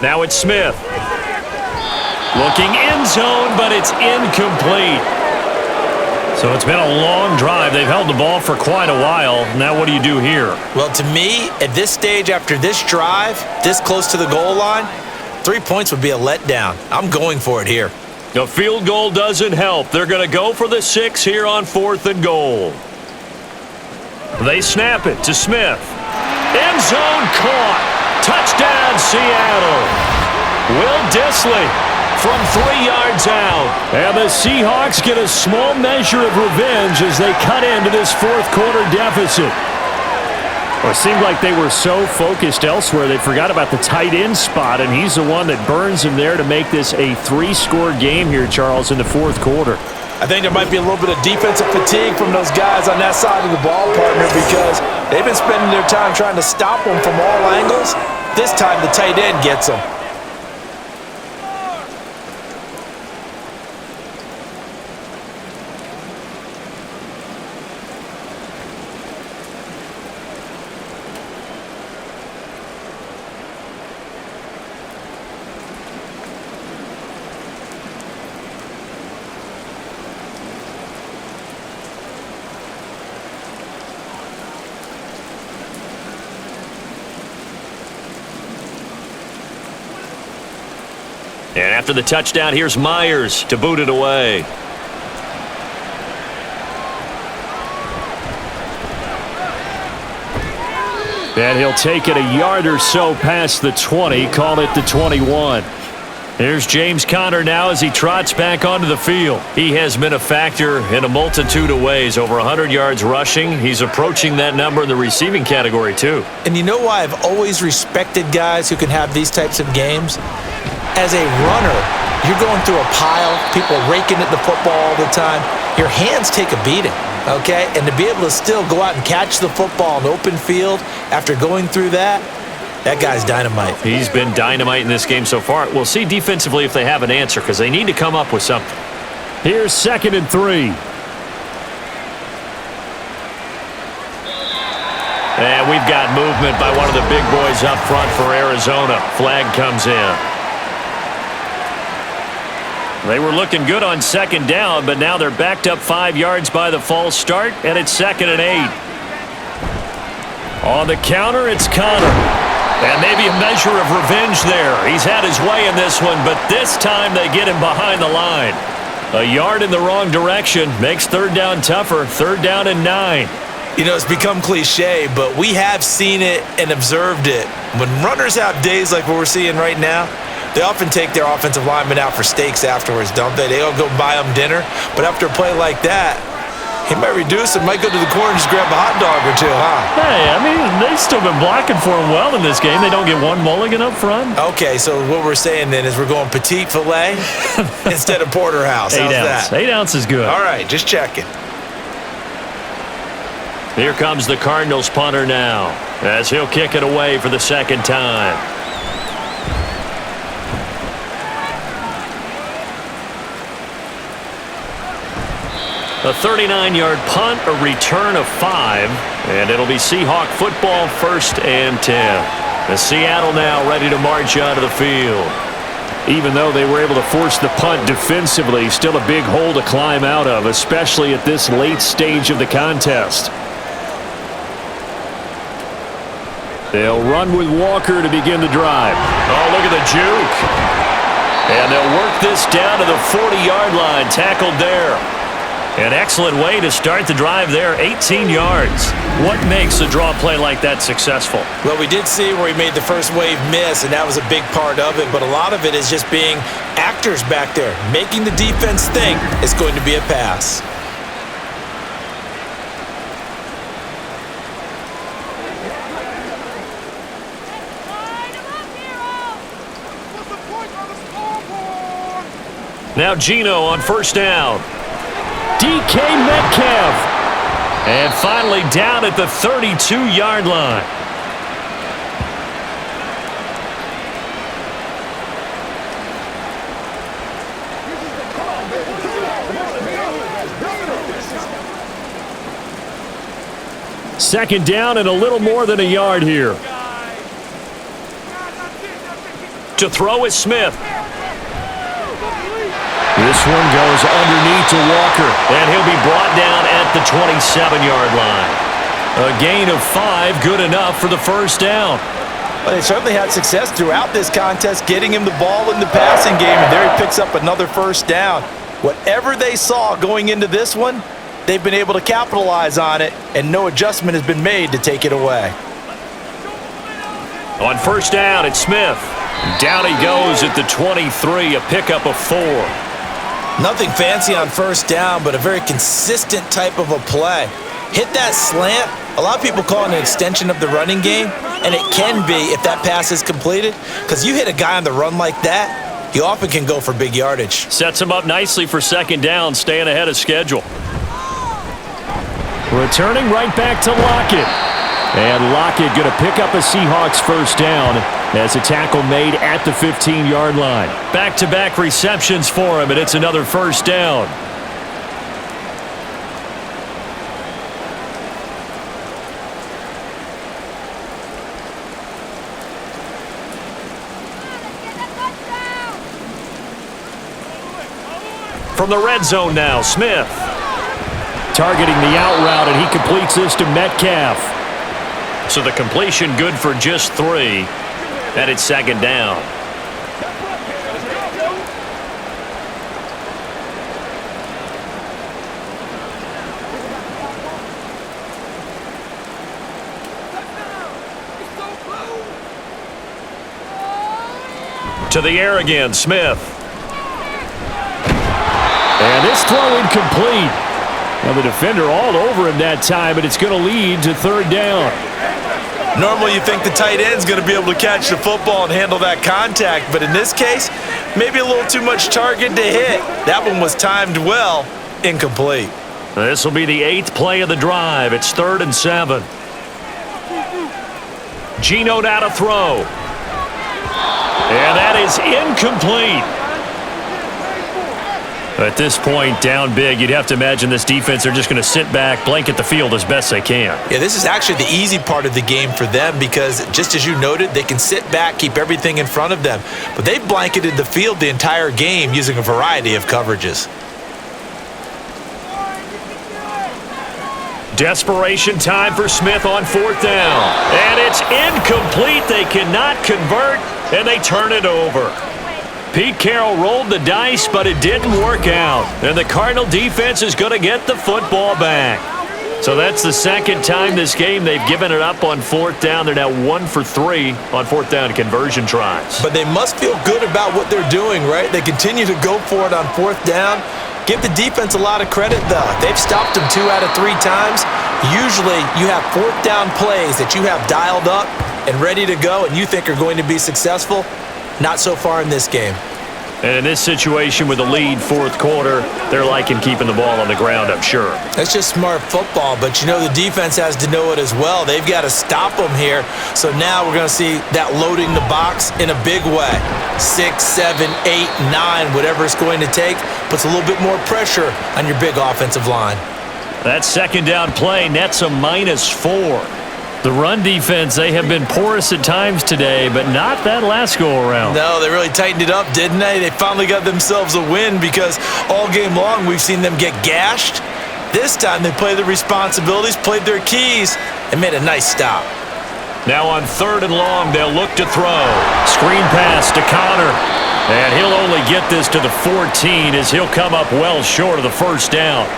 Now it's Smith. Looking end zone, but it's incomplete. So it's been a long drive. They've held the ball for quite a while. Now what do you do here? Well, to me, at this stage after this drive, this close to the goal line, 3 points would be a letdown. I'm going for it here. The field goal doesn't help. They're going to go for the 6 here on 4th and goal. They snap it to Smith. End zone caught. Touchdown, Seattle. Will Dissly from 3 yards out. And the Seahawks get a small measure of revenge as they cut into this 4th quarter deficit. Well, it seemed like they were so focused elsewhere they forgot about the tight end spot, and he's the one that burns them there to make this a 3-score game here, Charles, in the 4th quarter. I think there might be a little bit of defensive fatigue from those guys on that side of the ball, partner, because they've been spending their time trying to stop them from all angles. This time the tight end gets them. And after the touchdown, here's Myers to boot it away. And he'll take it a yard or so past the 20, call it the 21. Here's James Conner now as he trots back onto the field. He has been a factor in a multitude of ways. Over 100 yards rushing. He's approaching that number in the receiving category, too. And you know why I've always respected guys who can have these types of games? As a runner, you're going through a pile, people raking at the football all the time. Your hands take a beating, okay? And to be able to still go out and catch the football in open field after going through that, that guy's dynamite. He's been dynamite in this game so far. We'll see defensively if they have an answer because they need to come up with something. Here's 2nd and 3. And we've got movement by one of the big boys up front for Arizona. Flag comes in. They were looking good on 2nd down, but now they're backed up 5 yards by the false start, and it's 2nd and 8. On the counter, it's Conner. And maybe a measure of revenge there. He's had his way in this one, but this time they get him behind the line. A yard in the wrong direction makes 3rd down tougher. 3rd down and 9. You know, it's become cliche, but we have seen it and observed it. When runners have days like what we're seeing right now, they often take their offensive linemen out for steaks afterwards, don't they? They all go buy them dinner. But after a play like that, he might reduce it, might go to the corner and just grab a hot dog or two, huh? Hey, I mean, they've still been blocking for him well in this game. They don't get one mulligan up front. Okay, so what we're saying then is we're going petite filet instead of porterhouse. How's 8 ounce. that? 8 ounce is good. All right, just checking. Here comes the Cardinals punter now, as he'll kick it away for the second time. A 39-yard punt, a return of 5, and it'll be Seahawk football, 1st and 10. The Seattle now ready to march out of the field. Even though they were able to force the punt defensively, still a big hole to climb out of, especially at this late stage of the contest. They'll run with Walker to begin the drive. Oh, look at the juke. And they'll work this down to the 40-yard line, tackled there. An excellent way to start the drive there, 18 yards. What makes a draw play like that successful? Well, we did see where he made the first wave miss, and that was a big part of it. But a lot of it is just being actors back there, making the defense think it's going to be a pass. Now Geno on 1st down. DK Metcalf. And finally down at the 32-yard line. Second down and a little more than a yard here. To throw is Smith. This one goes underneath to Walker. And he'll be brought down at the 27-yard line. A gain of 5, good enough for the 1st down. Well, they certainly had success throughout this contest, getting him the ball in the passing game, and there he picks up another 1st down. Whatever they saw going into this one, they've been able to capitalize on it, and no adjustment has been made to take it away. On 1st down, it's Smith. Down he goes at the 23, a pickup of 4. Nothing fancy on 1st down, but a very consistent type of a play. Hit that slant. A lot of people call it an extension of the running game, and it can be if that pass is completed, because you hit a guy on the run like that, he often can go for big yardage. Sets him up nicely for 2nd down, staying ahead of schedule. Returning right back to Lockett. And Lockett going to pick up a Seahawks 1st down as a tackle made at the 15-yard line. Back-to-back receptions for him, and it's another 1st down. From the red zone now, Smith. Targeting the out route, and he completes this to Metcalf. So the completion good for just 3, and it's 2nd down. To the air again, Smith. And this throw incomplete. Now the defender all over him that time, but it's going to lead to 3rd down. Normally you think the tight end's going to be able to catch the football and handle that contact, but in this case, maybe a little too much target to hit. That one was timed well, incomplete. This will be the 8th play of the drive. It's 3rd and 7. Geno now to throw. And that is incomplete. At this point, down big, you'd have to imagine this defense are just going to sit back, blanket the field as best they can. Yeah, this is actually the easy part of the game for them because, just as you noted, they can sit back, keep everything in front of them. But they've blanketed the field the entire game using a variety of coverages. Desperation time for Smith on 4th down. And it's incomplete. They cannot convert, and they turn it over. Pete Carroll rolled the dice, but it didn't work out. And the Cardinal defense is going to get the football back. So that's the second time this game they've given it up on fourth down. They're now 1 for 3 on fourth down conversion tries. But they must feel good about what they're doing, right? They continue to go for it on fourth down. Give the defense a lot of credit, though. They've stopped them 2 out of 3 times. Usually you have fourth down plays that you have dialed up and ready to go and you think are going to be successful. Not so far in this game. And in this situation with a lead fourth quarter, they're liking keeping the ball on the ground, I'm sure. That's just smart football, but you know the defense has to know it as well. They've got to stop them here. So now we're going to see that loading the box in a big way. 6, 7, 8, 9, whatever it's going to take, puts a little bit more pressure on your big offensive line. That second down play nets a -4. The run defense, they have been porous at times today, but not that last go-around. No, they really tightened it up, didn't they? They finally got themselves a win because all game long we've seen them get gashed. This time they played their responsibilities, played their keys, and made a nice stop. Now on 3rd and long, they'll look to throw. Screen pass to Connor. And he'll only get this to the 14 as he'll come up well short of the first down.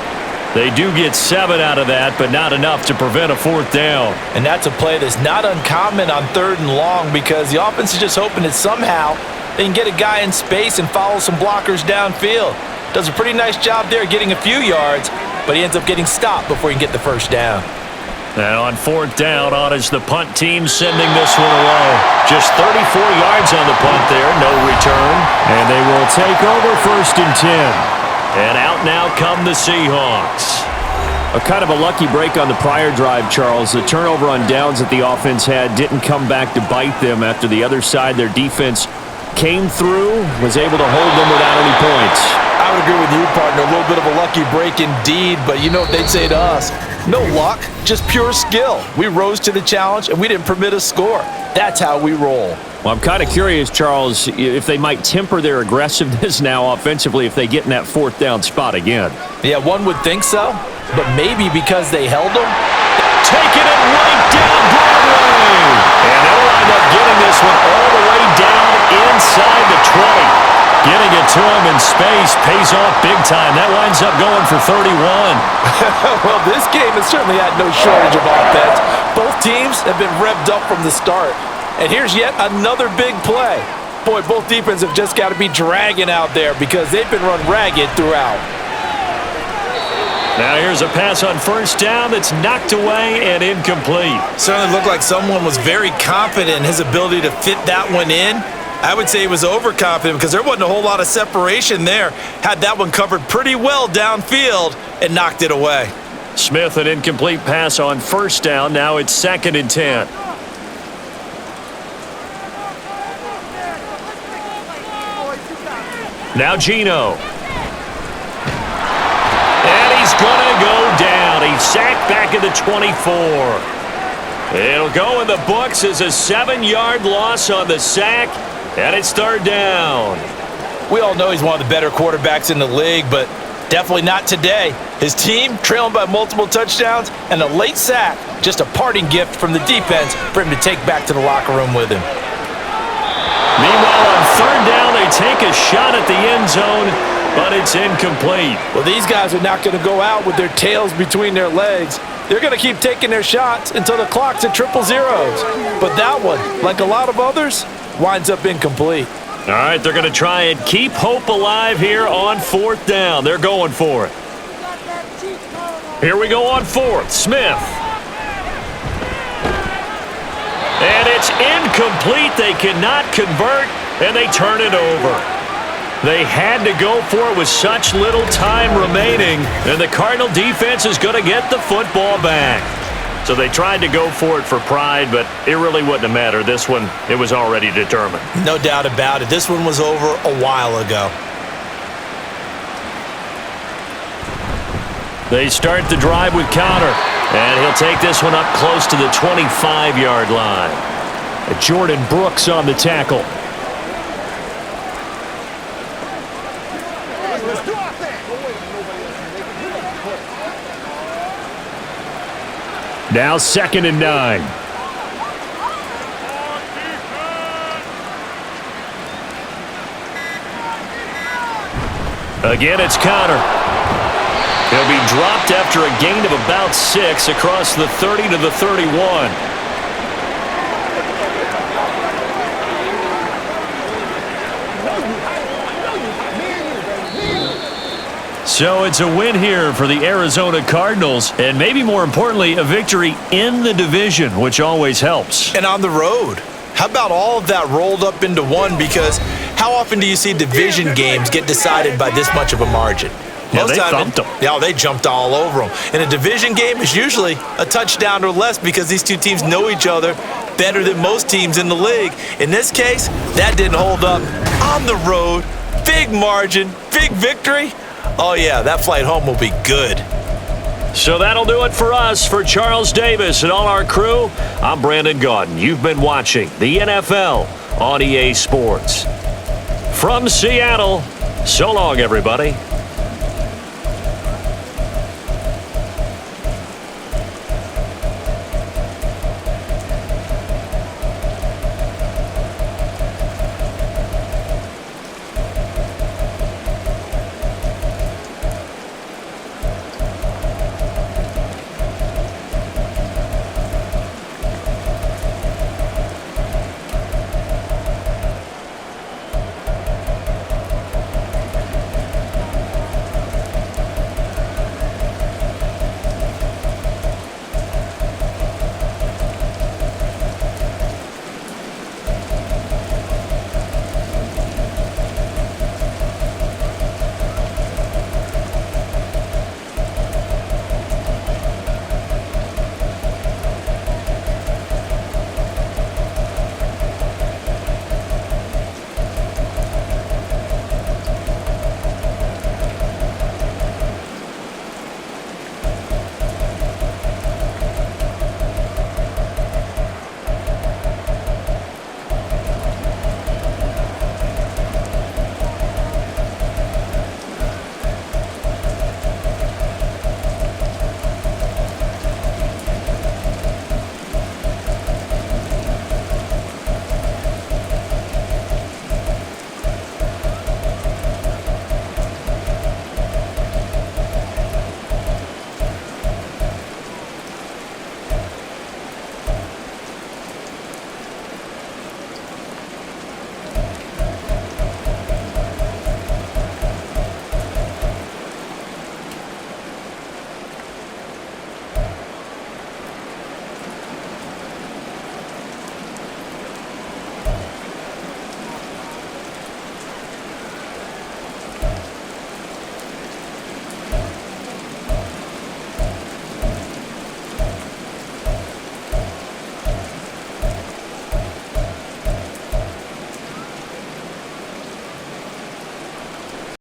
They do get 7 out of that, but not enough to prevent a fourth down. And that's a play that's not uncommon on 3rd and long because the offense is just hoping that somehow they can get a guy in space and follow some blockers downfield. Does a pretty nice job there getting a few yards, but he ends up getting stopped before he can get the first down. Now on 4th down, on is the punt team sending this one away. Just 34 yards on the punt there, no return. And they will take over 1st and 10. And out now come the Seahawks. A kind of a lucky break on the prior drive, Charles. The turnover on downs that the offense had didn't come back to bite them after the other side. Their defense came through, was able to hold them without any points. I would agree with you, partner. A little bit of a lucky break indeed, but you know what they'd say to us? No luck, just pure skill. We rose to the challenge, and we didn't permit a score. That's how we roll. Well, I'm kind of curious, Charles, if they might temper their aggressiveness now offensively if they get in that 4th down spot again. Yeah, one would think so, but maybe because they held them. Taking it right down Broadway. And they'll wind up getting this one all the way down inside the 20. Getting it to him in space pays off big time. That winds up going for 31. Well, this game has certainly had no shortage of offense. Both teams have been revved up from the start. And here's yet another big play. Boy, both defenses have just got to be dragging out there because they've been run ragged throughout. Now here's a pass on 1st down that's knocked away and incomplete. Certainly looked like someone was very confident in his ability to fit that one in. I would say he was overconfident because there wasn't a whole lot of separation there. Had that one covered pretty well downfield and knocked it away. Smith, an incomplete pass on 1st down. Now it's 2nd and 10. Now Geno. And he's going to go down. He's sacked back at the 24. It'll go in the books as a 7-yard loss on the sack, and it's 3rd down. We all know he's one of the better quarterbacks in the league, but definitely not today. His team trailing by multiple touchdowns and a late sack, just a parting gift from the defense for him to take back to the locker room with him. Meanwhile, on 3rd down, they take a shot at the end zone, but it's incomplete. Well, these guys are not going to go out with their tails between their legs. They're going to keep taking their shots until the clock's at 000. But that one, like a lot of others, winds up incomplete. All right, they're going to try and keep hope alive here on 4th down. They're going for it. Here we go on 4th. Smith. And it's incomplete. They cannot convert, and they turn it over. They had to go for it with such little time remaining, and the Cardinal defense is going to get the football back. So they tried to go for it for pride, but it really wouldn't have mattered. This one, it was already determined. No doubt about it. This one was over a while ago. They start the drive with Connor, and he'll take this one up close to the 25-yard line. Jordan Brooks on the tackle. Now 2nd and 9. Again, it's Connor. He'll be dropped after a gain of about 6 across the 30 to the 31. So it's a win here for the Arizona Cardinals, and maybe more importantly, a victory in the division, which always helps. And on the road. How about all of that rolled up into one? Because how often do you see division games get decided by this much of a margin? Yeah, they thumped them. Yeah, they jumped all over them. And a division game is usually a touchdown or less because these two teams know each other better than most teams in the league. In this case, that didn't hold up. On the road, big margin, big victory. Oh, yeah, that flight home will be good. So that'll do it for us. For Charles Davis and all our crew, I'm Brandon Gaudin. You've been watching the NFL on EA Sports. From Seattle, so long, everybody.